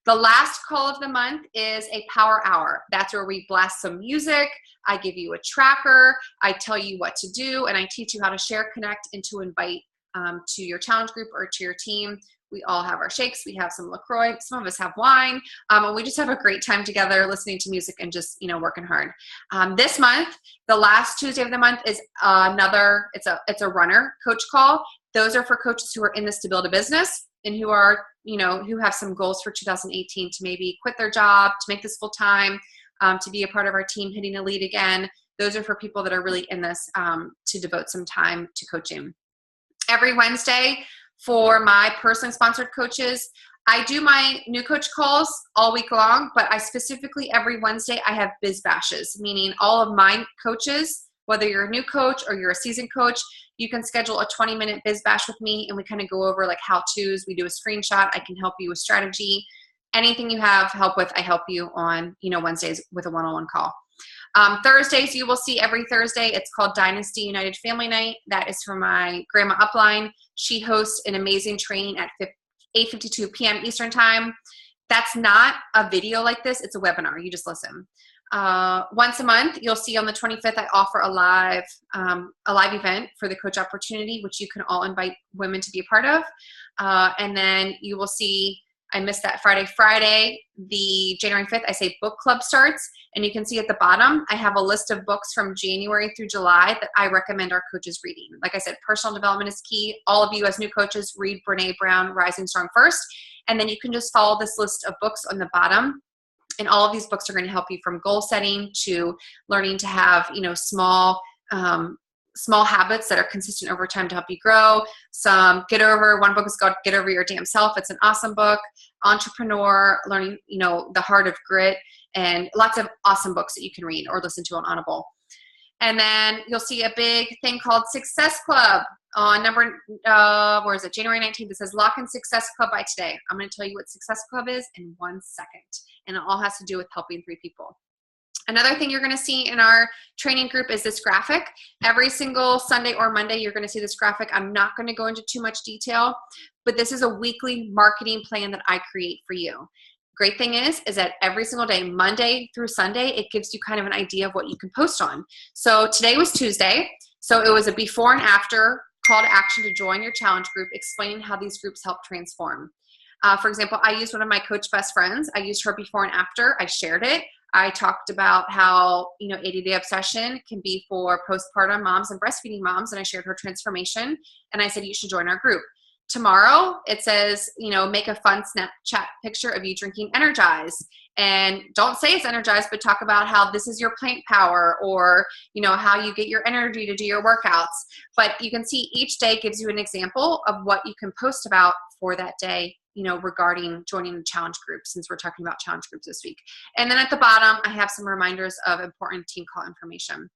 The last call of the month is a power hour. That's where we blast some music. I give you a tracker. I tell you what to do, and I teach you how to share, connect, and to invite to your challenge group or to your team. We all have our shakes. We have some LaCroix. Some of us have wine. And we just have a great time together listening to music and just, working hard. This month, the last Tuesday of the month is it's a runner coach call. Those are for coaches who are in this to build a business and who are, who have some goals for 2018 to maybe quit their job, to make this full time, to be a part of our team, hitting a lead again. Those are for people that are really in this to devote some time to coaching. Every Wednesday, for my personally sponsored coaches, I do my new coach calls all week long, but I specifically every Wednesday I have biz bashes, meaning all of my coaches, whether you're a new coach or you're a seasoned coach, you can schedule a 20-minute biz bash with me, and we kind of go over like how-tos. We do a screenshot. I can help you with strategy. Anything you have help with, I help you on, Wednesdays with a one-on-one call. Thursdays, you will see every Thursday. It's called Dynasty United Family Night. That is for my grandma upline. She hosts an amazing training at 8:52 p.m. Eastern time. That's not a video like this. It's a webinar. You just listen. Once a month, you'll see on the 25th, I offer a live event for the Coach Opportunity, which you can all invite women to be a part of. And then you will see, I missed that Friday, the January 5th, I say book club starts. And you can see at the bottom, I have a list of books from January through July that I recommend our coaches reading. Like I said, personal development is key. All of you as new coaches, read Brene Brown, Rising Strong first. And then you can just follow this list of books on the bottom. And all of these books are going to help you from goal setting to learning to have, small habits that are consistent over time to help you grow. One book is called Get Over Your Damn Self. It's an awesome book. Entrepreneur, learning, the heart of grit, and lots of awesome books that you can read or listen to on Audible. And then you'll see a big thing called Success Club on where is it? January 19th. It says lock in Success Club by today. I'm going to tell you what Success Club is in 1 second. And it all has to do with helping 3 people. Another thing you're going to see in our training group is this graphic. Every single Sunday or Monday, you're going to see this graphic. I'm not going to go into too much detail, but this is a weekly marketing plan that I create for you. Great thing is that every single day, Monday through Sunday, it gives you kind of an idea of what you can post on. So today was Tuesday. So it was a before and after call to action to join your challenge group, explaining how these groups help transform. For example, I used one of my coach best friends. I used her before and after. I shared it. I talked about how, 80-day obsession can be for postpartum moms and breastfeeding moms, and I shared her transformation, and I said, you should join our group. Tomorrow, it says, make a fun Snapchat picture of you drinking Energize, and don't say it's Energize, but talk about how this is your plank power, or, how you get your energy to do your workouts. But you can see each day gives you an example of what you can post about for that day, regarding joining the challenge group, since we're talking about challenge groups this week. And then at the bottom, I have some reminders of important team call information.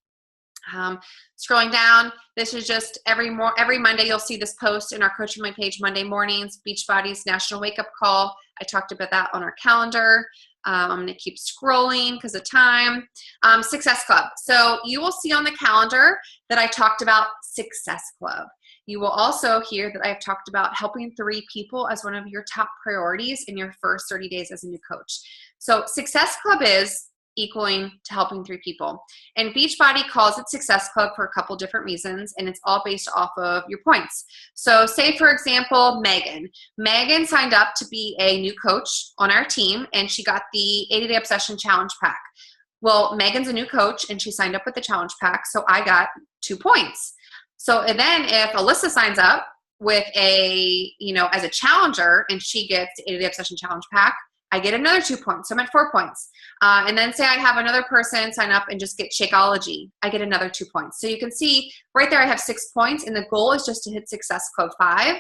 Scrolling down, this is just every Monday you'll see this post in our Coaching My Page Monday mornings, Beachbody's National Wake Up Call. I talked about that on our calendar. I'm going to keep scrolling because of time. Success Club. So you will see on the calendar that I talked about Success Club. You will also hear that I've talked about helping 3 people as one of your top priorities in your first 30 days as a new coach. So Success Club is equaling to helping 3 people. And Beachbody calls it Success Club for a couple different reasons, and it's all based off of your points. So say, for example, Megan. Megan signed up to be a new coach on our team, and she got the 80-Day Obsession Challenge Pack. Well, Megan's a new coach, and she signed up with the challenge pack, so I got 2 points. So and then if Alyssa signs up with as a challenger, and she gets the 80-Day Obsession Challenge Pack, I get another 2 points. So I'm at 4 points. And then say I have another person sign up and just get Shakeology, I get another 2 points. So you can see right there I have 6 points, and the goal is just to hit Success Club 5.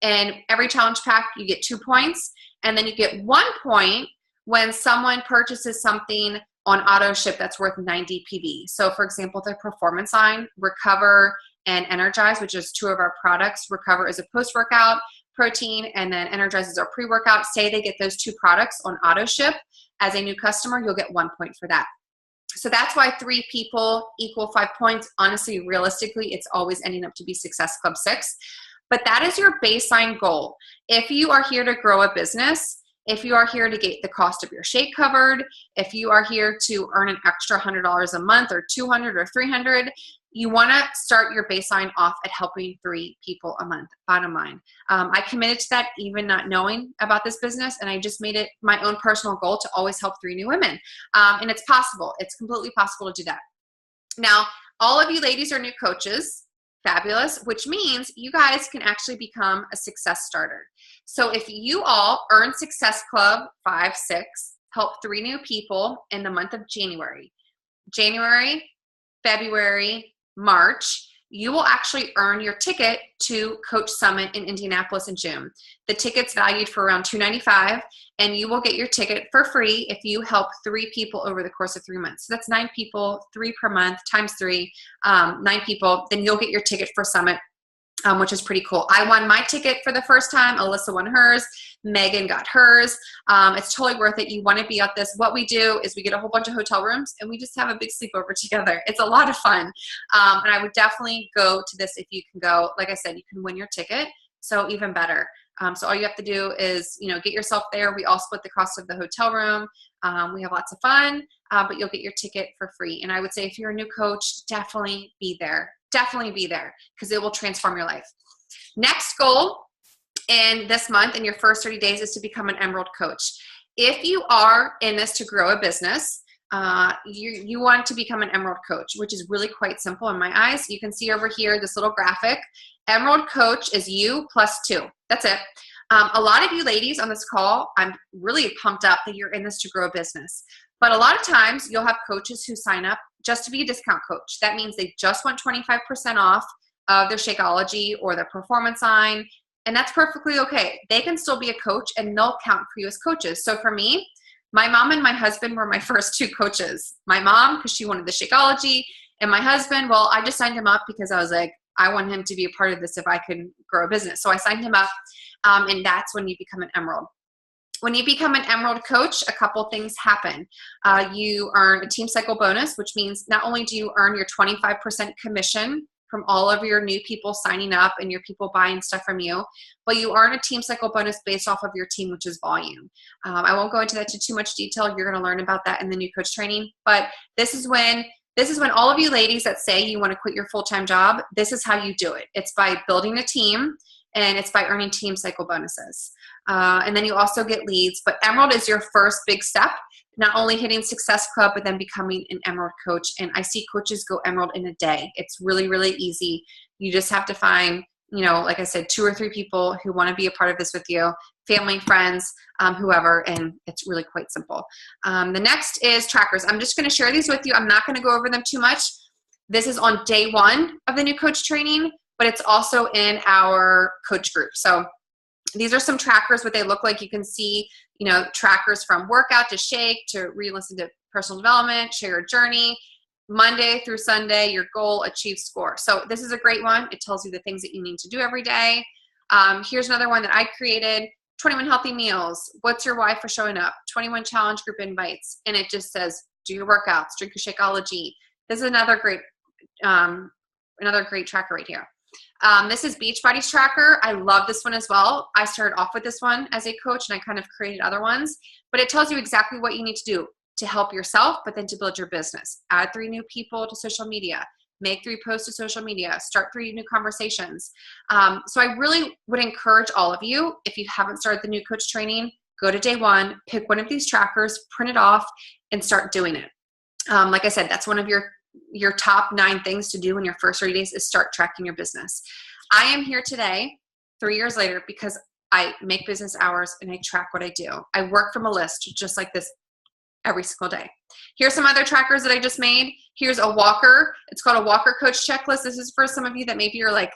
And every challenge pack you get 2 points, and then you get 1 point when someone purchases something on auto ship that's worth 90 PV. So for example, the performance line, Recover and Energize, which is 2 of our products. Recover is a post-workout protein, and then Energize is our pre-workout. Say they get those 2 products on auto ship as a new customer, you'll get 1 point for that. So that's why 3 people equal 5 points. Honestly, realistically, it's always ending up to be Success Club 6. But that is your baseline goal. If you are here to grow a business, if you are here to get the cost of your shake covered, if you are here to earn an extra $100 a month or $200 or $300, you want to start your baseline off at helping 3 people a month, bottom line. I committed to that even not knowing about this business, and I just made it my own personal goal to always help 3 new women. And it's possible. It's completely possible to do that. Now, all of you ladies are new coaches. Fabulous, which means you guys can actually become a success starter. So if you all earn Success Club 5, 6, help 3 new people in the month of January, February, March, you will actually earn your ticket to Coach Summit in Indianapolis in June. The ticket's valued for around $295, and you will get your ticket for free if you help 3 people over the course of 3 months. So that's 9 people, 3 per month, times 3, 9 people. Then you'll get your ticket for Summit, which is pretty cool. I won my ticket for the first time. Alyssa won hers. Megan got hers. It's totally worth it. You want to be at this. What we do is we get a whole bunch of hotel rooms, and we just have a big sleepover together. It's a lot of fun. And I would definitely go to this if you can go. Like I said, you can win your ticket, so even better. So all you have to do is, get yourself there. We all split the cost of the hotel room. We have lots of fun, but you'll get your ticket for free. And I would say if you're a new coach, definitely be there. Definitely be there, because it will transform your life. Next goal in this month, in your first 30 days, is to become an Emerald coach. If you are in this to grow a business, you want to become an Emerald coach, which is really quite simple in my eyes. You can see over here this little graphic. Emerald coach is you plus 2. That's it. A lot of you ladies on this call, I'm really pumped up that you're in this to grow a business. But a lot of times you'll have coaches who sign up just to be a discount coach. That means they just want 25% off of their Shakeology or their performance line, and that's perfectly okay. They can still be a coach, and they'll count for you as coaches. So for me, My mom and my husband were my first two coaches. My mom, because she wanted the Shakeology, and my husband, well, I just signed him up because I was like, I want him to be a part of this if I could grow a business. So I signed him up, and that's when you become an Emerald. When you become an Emerald coach, a couple things happen. You earn a team cycle bonus, which means not only do you earn your 25% commission from all of your new people signing up and your people buying stuff from you, but you earn a team cycle bonus based off of your team, which is volume. I won't go into that too much detail. You're going to learn about that in the new coach training, but this is when all of you ladies that say you want to quit your full-time job, this is how you do it. It's by building a team, and it's by earning team cycle bonuses. And then you also get leads, but Emerald is your first big step, not only hitting Success Club, but then becoming an Emerald coach. And I see coaches go Emerald in a day. It's really, really easy. You just have to find, like I said, 2 or 3 people who want to be a part of this with you, family, friends, whoever, and it's really quite simple. The next is trackers. I'm just going to share these with you. I'm not going to go over them too much. This is on day 1 of the new coach training, but it's also in our coach group. So these are some trackers, what they look like. You can see, trackers from workout to shake to re-listen to personal development, share your journey, Monday through Sunday, your goal, achieve, score. So this is a great one. It tells you the things that you need to do every day. Here's another one that I created, 21 healthy meals. What's your why for showing up? 21 challenge group invites. And it just says, do your workouts, drink your Shakeology. This is another great tracker right here. This is Beachbody's tracker. I love this one as well. I started off with this one as a coach, and I kind of created other ones, but it tells you exactly what you need to do to help yourself, but then to build your business. Add 3 new people to social media, make 3 posts to social media, start 3 new conversations. So I really would encourage all of you, if you haven't started the new coach training, go to day 1, pick one of these trackers, print it off, and start doing it. Like I said, that's one of your top 9 things to do in your first 30 days is start tracking your business. I am here today, 3 years later, because I make business hours and I track what I do. I work from a list just like this every single day. Here's some other trackers that I just made. Here's a walker. It's called a walker coach checklist. This is for some of you that maybe you're like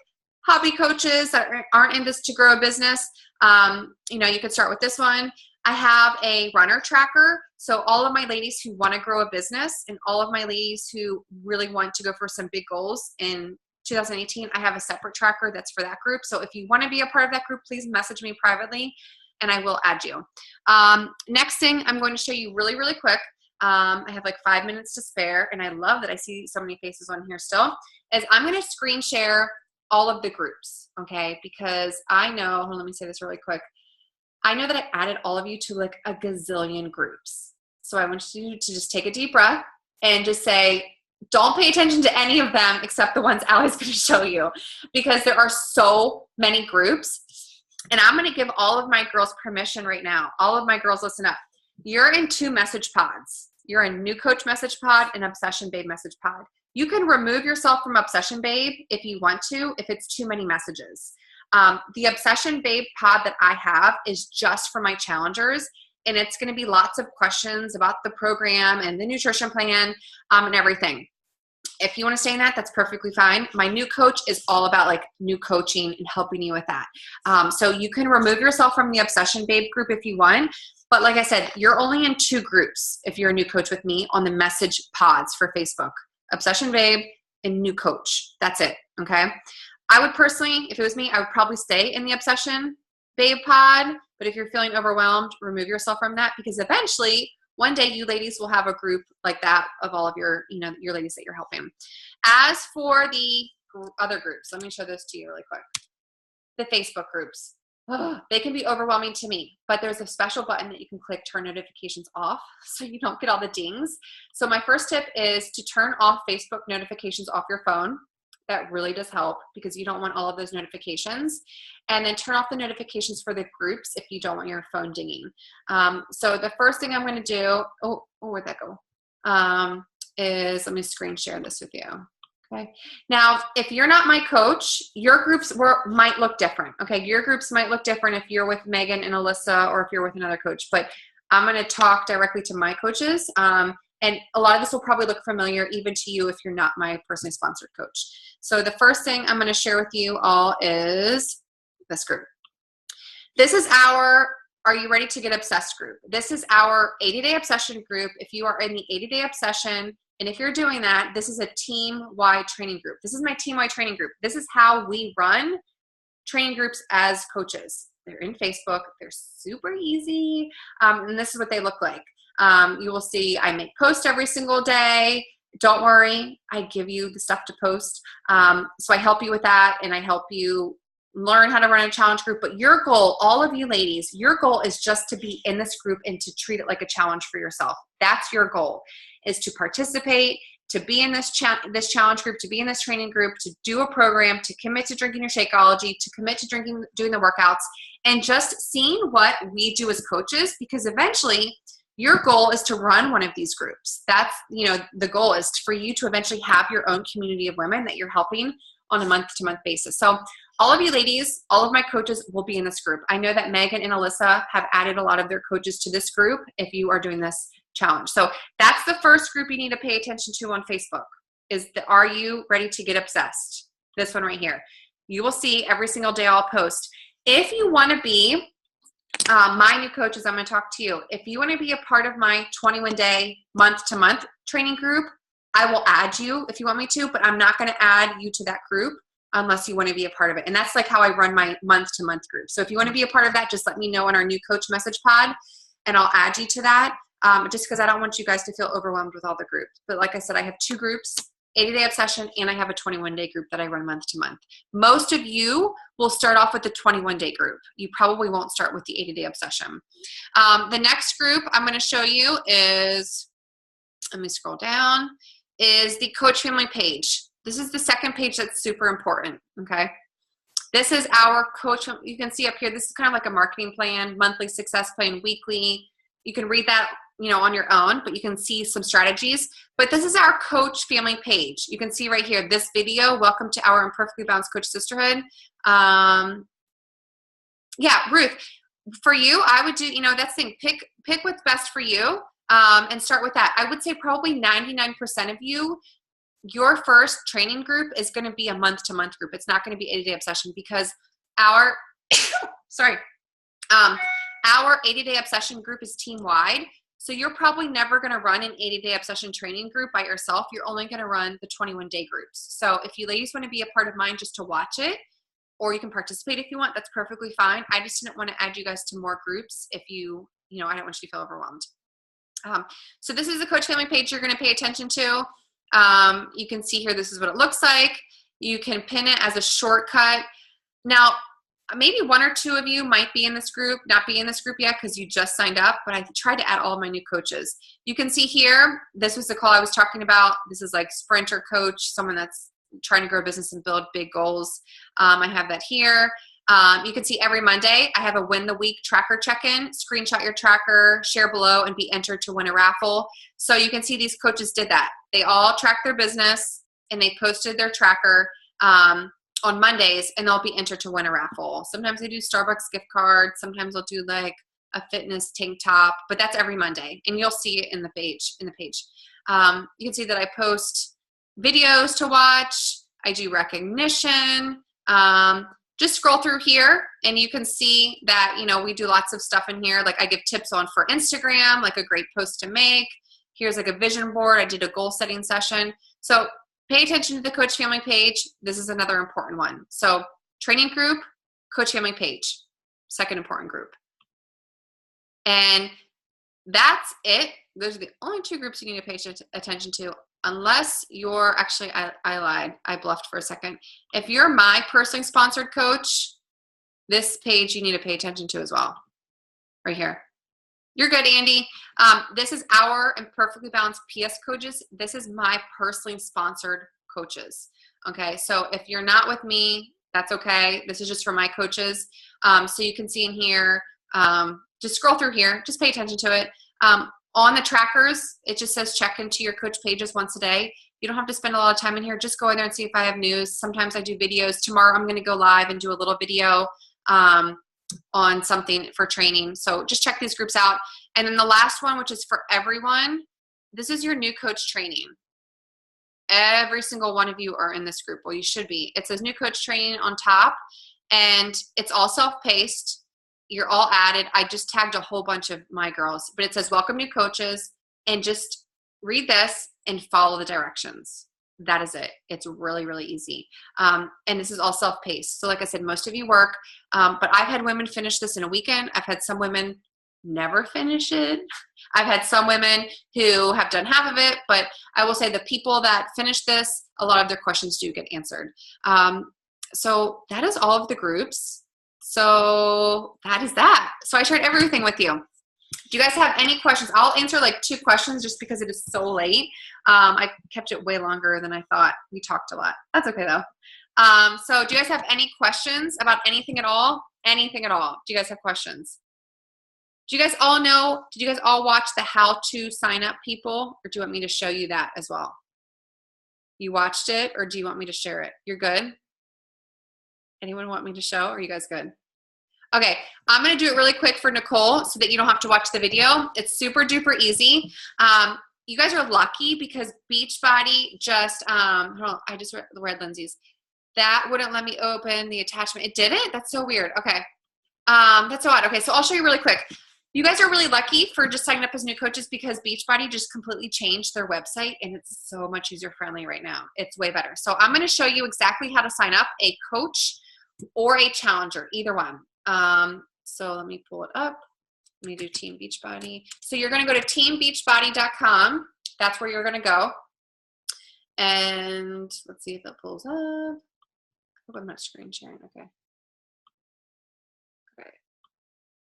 hobby coaches that aren't in this to grow a business. You could start with this one. I have a runner tracker. So all of my ladies who want to grow a business and all of my ladies who really want to go for some big goals in 2018, I have a separate tracker that's for that group. So if you want to be a part of that group, please message me privately and I will add you. Next thing I'm going to show you really, really quick. I have like 5 minutes to spare, and I love that I see so many faces on here still, is I'm going to screen share all of the groups, okay? Because I know, let me say this really quick. I know that I added all of you to like a gazillion groups. So I want you to just take a deep breath and just say, don't pay attention to any of them except the ones Allie's going to show you, because there are so many groups. And I'm going to give all of my girls permission right now. All of my girls, listen up. You're in 2 message pods. You're in New Coach message pod and Obsession Babe message pod. You can remove yourself from Obsession Babe if you want to, if it's too many messages. The Obsession Babe pod that I have is just for my challengers, and it's going to be lots of questions about the program and the nutrition plan and everything. If you want to stay in that, that's perfectly fine. My new coach is all about like new coaching and helping you with that. So you can remove yourself from the Obsession Babe group if you want. But like I said, you're only in 2 groups if you're a new coach with me on the message pods for Facebook. Obsession Babe and new coach. That's it, okay? I would personally, if it was me, I would probably stay in the Obsession Babe pod. But if you're feeling overwhelmed, remove yourself from that, because eventually one day you ladies will have a group like that of all of your, your ladies that you're helping. As for the other groups, let me show this to you really quick. The Facebook groups. They can be overwhelming to me, but there's a special button that you can click, turn notifications off, so you don't get all the dings. So my first tip is to turn off Facebook notifications off your phone. That really does help, because you don't want all of those notifications. And then turn off the notifications for the groups if you don't want your phone dinging. So the first thing I'm going to do, where'd that go? Is let me screen share this with you. Okay. Now, if you're not my coach, your groups might look different. Okay. Your groups might look different if you're with Megan and Alyssa, or if you're with another coach, but I'm going to talk directly to my coaches. And a lot of this will probably look familiar even to you if you're not my personally sponsored coach. So the first thing I'm going to share with you all is this group. This is our Are You Ready to Get Obsessed group. This is our 80-day obsession group. If you are in the 80-day obsession, and if you're doing that, this is a team-wide training group. This is my team-wide training group. This is how we run training groups as coaches. They're in Facebook. They're super easy. And this is what they look like. You will see I make posts every single day. Don't worry. I give you the stuff to post. So I help you with that, and I help you learn how to run a challenge group. But your goal, all of you ladies, your goal is just to be in this group and to treat it like a challenge for yourself. That's your goal, is to participate, to be in this challenge group, to be in this training group, to do a program, to commit to drinking your Shakeology, to commit to doing the workouts, and just seeing what we do as coaches, because eventually your goal is to run one of these groups. That's, the goal is for you to eventually have your own community of women that you're helping on a month-to-month basis. So all of you ladies, all of my coaches will be in this group. I know that Megan and Alyssa have added a lot of their coaches to this group if you are doing this challenge. So that's the first group you need to pay attention to on Facebook, is the Are You Ready to Get Obsessed? This one right here. You will see every single day I'll post. If you want to be my new coaches, I'm going to talk to you. If you want to be a part of my 21-day month-to-month training group, I will add you if you want me to, but I'm not going to add you to that group unless you want to be a part of it. And that's like how I run my month-to-month group. So if you want to be a part of that, just let me know in our new coach message pod, and I'll add you to that, just because I don't want you guys to feel overwhelmed with all the groups. But like I said, I have 2 groups, 80-day obsession, and I have a 21-day group that I run month-to-month. Most of you will start off with the 21-day group. You probably won't start with the 80-day obsession. The next group I'm going to show you is, let me scroll down, is the Coach Family page. This is the second page that's super important, okay? This is our coach. You can see up here, this is kind of like a marketing plan, monthly success plan, weekly. You can read that, on your own, but you can see some strategies. But this is our Coach Family page. You can see right here, this video, welcome to our Imperfectly Balanced Coach Sisterhood. Yeah, Ruth, for you, I would do, that's the thing, pick what's best for you, and start with that. I would say probably 99% of you, your first training group is going to be a month-to-month group. It's not going to be 80-day obsession, because our, our 80-day obsession group is team-wide. So you're probably never going to run an 80-day obsession training group by yourself. You're only going to run the 21-day groups. So if you ladies want to be a part of mine just to watch it, or you can participate if you want, that's perfectly fine. I just didn't want to add you guys to more groups if I don't want you to feel overwhelmed. So this is the Coach Family page you're going to pay attention to. You can see here, this is what it looks like. You can pin it as a shortcut. Now, maybe 1 or 2 of you might be in this group, not be in this group yet because you just signed up, but I tried to add all of my new coaches. You can see here, this was the call I was talking about. This is like sprinter coach, someone that's trying to grow a business and build big goals. I have that here. You can see every Monday, I have a win the week tracker check-in. Screenshot your tracker, share below, and be entered to win a raffle. So you can see these coaches did that. They all tracked their business, and they posted their tracker on Mondays, and they'll be entered to win a raffle. Sometimes they do Starbucks gift cards. Sometimes they'll do like a fitness tank top, but that's every Monday, and you'll see it in the page. You can see that I post videos to watch. I do recognition. Just scroll through here, and you can see that, we do lots of stuff in here. Like I give tips on for Instagram, like a great post to make. Here's like a vision board. I did a goal setting session. So pay attention to the Coach Family page. This is another important one. So training group, Coach Family page, second important group. And that's it. Those are the only 2 groups you need to pay attention to, unless you're actually, I lied. I bluffed for a second. If you're my personally sponsored coach, this page you need to pay attention to as well. Right here. You're good, Andy. This is our Imperfectly Balanced PS coaches. This is my personally sponsored coaches. Okay, so if you're not with me, that's okay. This is just for my coaches. So you can see in here, just scroll through here. Just pay attention to it. On the trackers, it just says check into your coach pages once a day. You don't have to spend a lot of time in here. Just go in there and see if I have news. Sometimes I do videos. Tomorrow I'm going to go live and do a little video on something for training. So just check these groups out. And then the last one, which is for everyone, this is your new coach training. Every single one of you are in this group. Well, you should be. It says new coach training on top, and it's all self-paced. you're all added. I just tagged a whole bunch of my girls, but it says welcome new coaches, and just read this and follow the directions. That is it. It's really, really easy. And this is all self-paced. So like I said, most of you work, but I've had women finish this in a weekend. I've had some women never finish it. I've had some women who have done half of it, but I will say the people that finish this, a lot of their questions do get answered. So that is all of the groups. So that is that. So I shared everything with you. Do you guys have any questions? I'll answer like 2 questions just because it is so late. I kept it way longer than I thought. We talked a lot. That's okay though. So do you guys have any questions about anything at all? Anything at all? Do you guys have questions? Do you guys all know, did you guys all watch the how to sign up people? Or do you want me to show you that as well? You watched it, or do you want me to share it? You're good? Anyone want me to show? Or are you guys good? Okay, I'm going to do it really quick for Nicole so that you don't have to watch the video. It's super duper easy. You guys are lucky because Beachbody just, hold on, I just read Lindsay's. That wouldn't let me open the attachment. It didn't? That's so weird. Okay, that's so odd. Okay, so I'll show you really quick. You guys are really lucky for just signing up as new coaches because Beachbody just completely changed their website and it's so much user friendly right now. It's way better. So I'm going to show you exactly how to sign up a coach or a challenger, either one. So let me pull it up. Let me do Team Beachbody. So you're going to go to teambeachbody.com. That's where you're going to go. And let's see if it pulls up. I hope I'm not screen sharing. Okay. Okay.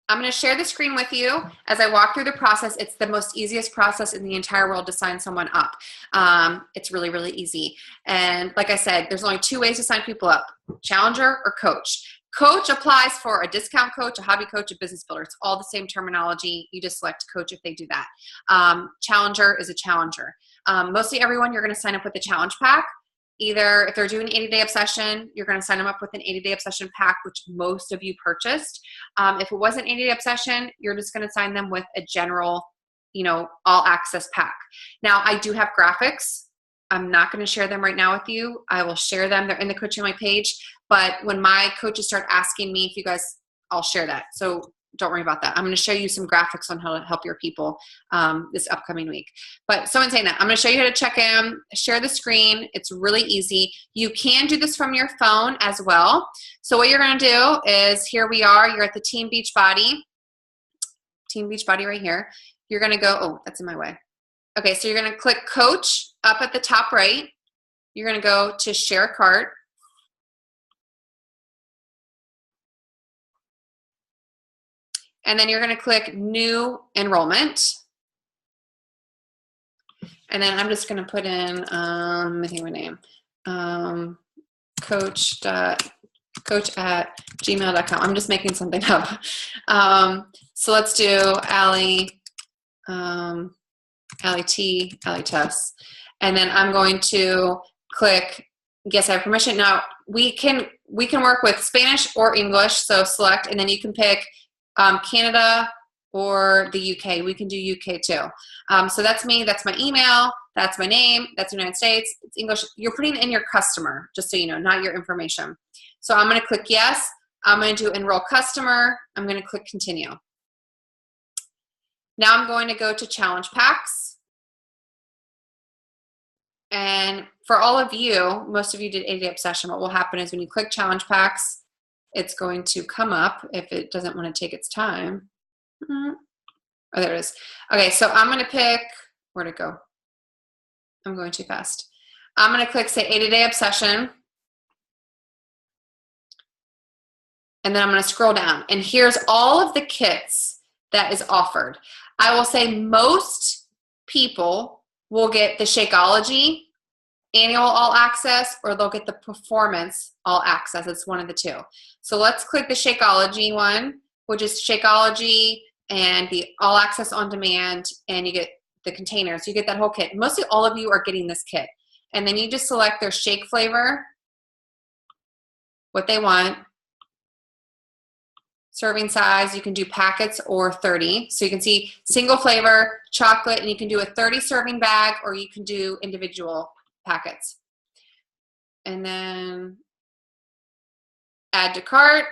I'm going to share the screen with you as I walk through the process. It's the most easiest process in the entire world to sign someone up. It's really, really easy. And like I said, there's only 2 ways to sign people up, challenger or coach. Coach applies for a discount coach, a hobby coach, a business builder. It's all the same terminology. You just select coach if they do that. Challenger is a challenger. Mostly everyone, you're going to sign up with the challenge pack. Either if they're doing 80-day obsession, you're going to sign them up with an 80-day obsession pack, which most of you purchased. If it wasn't 80-day obsession, you're just going to sign them with a general, all access pack. Now, I do have graphics. I'm not going to share them right now with you. I will share them. They're in the Coaching on My page. But when my coaches start asking me if you guys, I'll share that. So don't worry about that. I'm going to show you some graphics on how to help your people this upcoming week. But someone's saying that. I'm going to show you how to check in, share the screen. It's really easy. You can do this from your phone as well. So what you're going to do is, here we are. You're at the Team Beachbody right here. You're going to go, oh, that's in my way. Okay, so you're going to click Coach up at the top right. You're going to go to Share Cart. And then you're going to click New Enrollment. And then I'm just going to put in, I think my name, coach@gmail.com. I'm just making something up. So let's do Allie Tess. And then I'm going to click Yes, I have permission. Now we can work with Spanish or English, so select, and then you can pick Canada or the UK. We can do UK too. So that's me, that's my email, that's my name, that's the United States, it's English. You're putting in your customer, just so you know, not your information. So I'm going to click yes. I'm going to do enroll customer. I'm going to click continue. Now I'm going to go to challenge packs. And for all of you, most of you did 80-day obsession. What will happen is when you click challenge packs, it's going to come up if it doesn't want to take its time. Oh, there it is. Okay, so I'm going to pick, where'd it go? I'm going too fast. I'm going to click, say, 80-day obsession. And then I'm going to scroll down. And here's all of the kits that is offered. I will say most people will get the Shakeology annual all access, or they'll get the performance all access. It's one of the two. So let's click the Shakeology one, which is Shakeology and the all access on demand, and you get the containers. You get that whole kit. Mostly all of you are getting this kit. And then you just select their shake flavor, what they want. Serving size, you can do packets or 30. So you can see single flavor, chocolate, and you can do a 30 serving bag, or you can do individual packets. And then add to cart.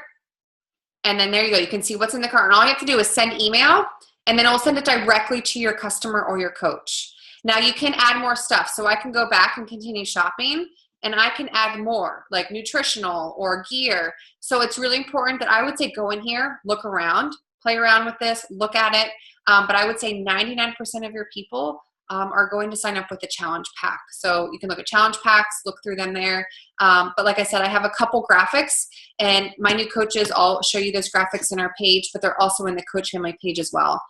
And then there you go. You can see what's in the cart. And all you have to do is send email, and then it'll send it directly to your customer or your coach. Now you can add more stuff. So I can go back and continue shopping, and I can add more, like nutritional or gear. So it's really important that I would say go in here, look around, play around with this, look at it. But I would say 99% of your people are going to sign up with the challenge pack. So you can look at challenge packs, look through them there. But like I said, I have a couple graphics, and my new coaches, I'll show you those graphics in our page, but they're also in the Coach Family page as well.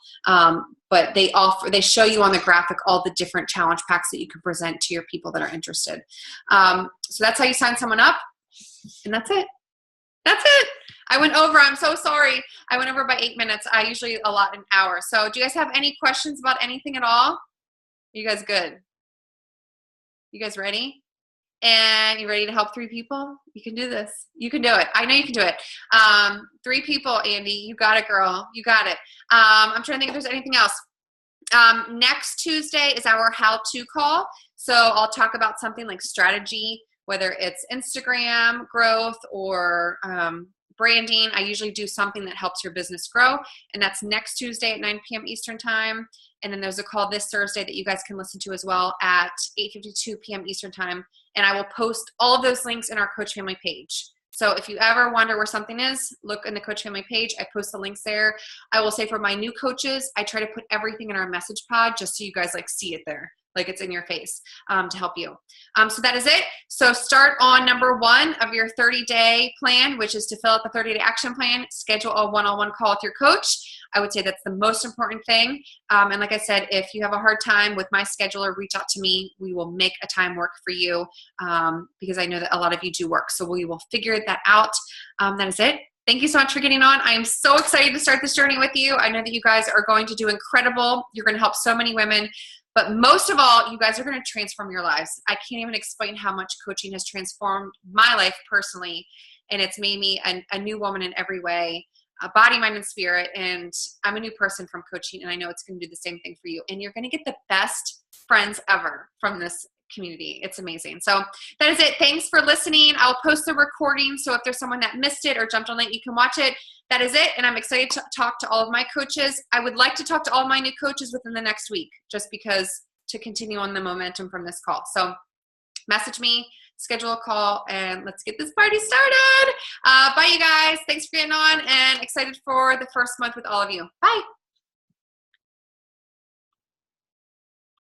But they show you on the graphic all the different challenge packs that you can present to your people that are interested. So that's how you sign someone up, and that's it. That's it. I went over. I'm so sorry. I went over by 8 minutes. I usually allot an hour. So do you guys have any questions about anything at all? You guys good? You guys ready? And you ready to help 3 people? You can do this. You can do it. I know you can do it. 3 people, Andy. You got it, girl. You got it. I'm trying to think if there's anything else. Next Tuesday is our how-to call. So I'll talk about something like strategy, whether it's Instagram growth or branding. I usually do something that helps your business grow. And that's next Tuesday at 9 p.m. Eastern time. And then there's a call this Thursday that you guys can listen to as well at 8:52 p.m. Eastern time. And I will post all of those links in our Coach Family page. So if you ever wonder where something is, look in the Coach Family page. I post the links there. I will say for my new coaches, I try to put everything in our message pod just so you guys like see it there, like it's in your face to help you. So that is it. So start on number 1 of your 30-day plan, which is to fill out the 30-day action plan, schedule a one-on-one call with your coach. I would say that's the most important thing. And like I said, if you have a hard time with my scheduler, reach out to me. We will make a time work for you because I know that a lot of you do work. So we will figure that out. That is it. Thank you so much for getting on. I am so excited to start this journey with you. I know that you guys are going to do incredible. You're going to help so many women. But most of all, you guys are going to transform your lives. I can't even explain how much coaching has transformed my life personally. And it's made me a new woman in every way. Body, mind, and spirit, and I'm a new person from coaching, and I know it's going to do the same thing for you, and you're going to get the best friends ever from this community. It's amazing. So that is it. Thanks for listening. I'll post the recording, so if there's someone that missed it or jumped on late, you can watch it. That is it, and I'm excited to talk to all of my coaches. I would like to talk to all of my new coaches within the next week, just because to continue on the momentum from this call. So message me, schedule a call, and let's get this party started. Bye, you guys. Thanks for getting on, and excited for the first month with all of you. Bye.